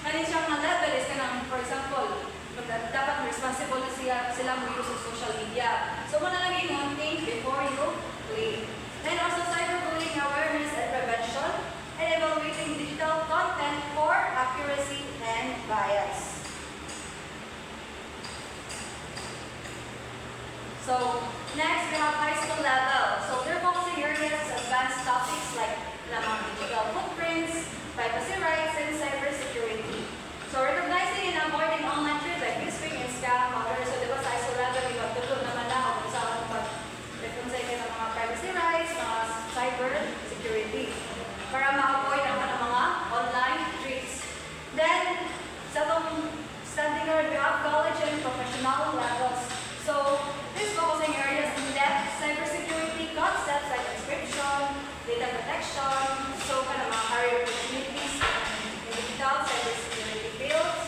kanin siyang level is kanang, for example, dapat responsible na sila mo use of social media. So, muna lang yung think before you play. Then also cyberbullying awareness and prevention and evaluating digital content for accuracy and bias. So, next we have high school level. So, their focusing areas is advanced topics like digital footprints, privacy rights, and cybersecurity. So, recognizing and avoiding online threats like phishing and scam, others. So, di ba sa high school level, ipagtutulog naman na kung saan pag-reconcile ka ng mga privacy rights, mga cyber security, para ma-avoid ang mga online threats. Then, sa itong standing order, we have college and professional levels. So, these focusing areas in-depth cybersecurity concepts like encryption, data protection, so kind of mga career opportunities in digital cybersecurity fields,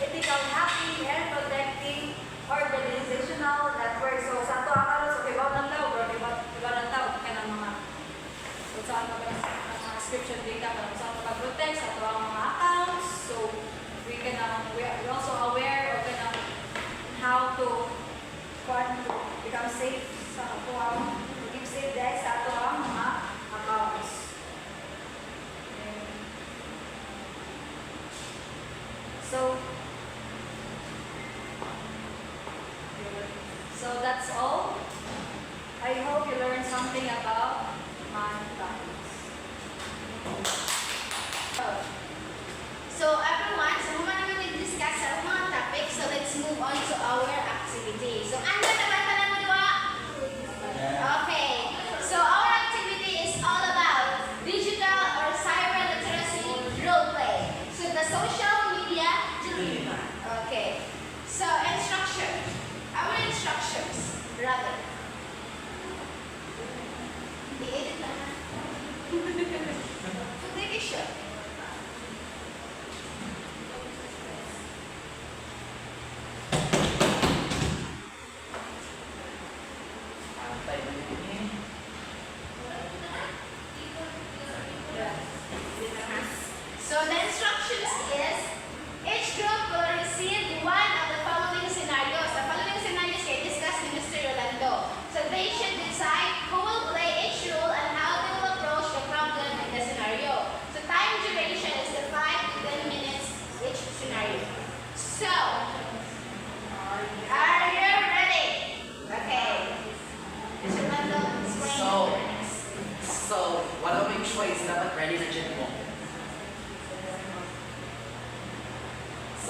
ethical hacking, and protecting organizational networks. So, sa ito akalo, so ibaw ng tao, bro, ibaw ng tao, ka ng mga, kung saan mga encryption data, kung saan mag-protect, sa ito ang mga accounts. So, we also aware of how to become safe sa ito ang, to keep safe dahil sa ito ang mga accounts. So that's all. I hope you learned something about my topics. So everyone, so muna naman nag-discuss sa mga topics. So let's move on to our activity. So ano naman ka naman diwa? Okay. So our activity is all about digital or cyber literacy role play. So the social media dilemma. Okay. So instructions. Our instructions, rather.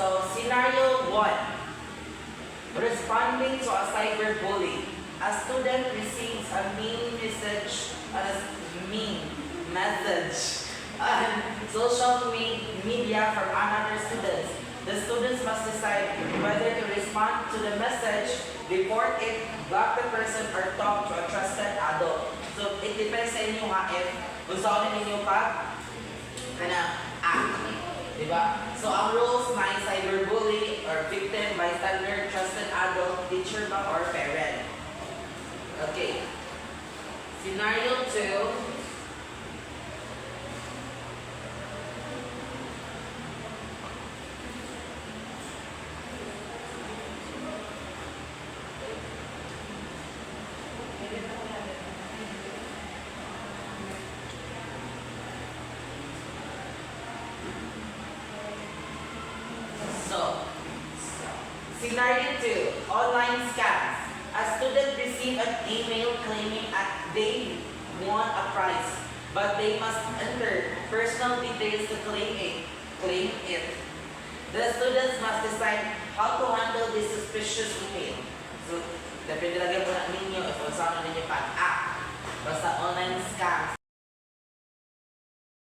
So, scenario 1. Responding to a cyberbully. A student receives a mean message on social media from another student. The students must decide whether to respond to the message, report it, block the person, or talk to a trusted adult. So, it depends sa inyo nga if gusto ninyo pa act. Diba? So, ang rules may cyberbully or victim, bystander, trusted adult, teacher ba, or parent. Okay. Scenario 2. So, scenario 2, online scams. A student received an email claiming they won a prize, but they must enter personal details to claim it. The students must decide how to handle this suspicious email. So, depende lang po na ninyo if saan ninyo pag-act. Basta online scams.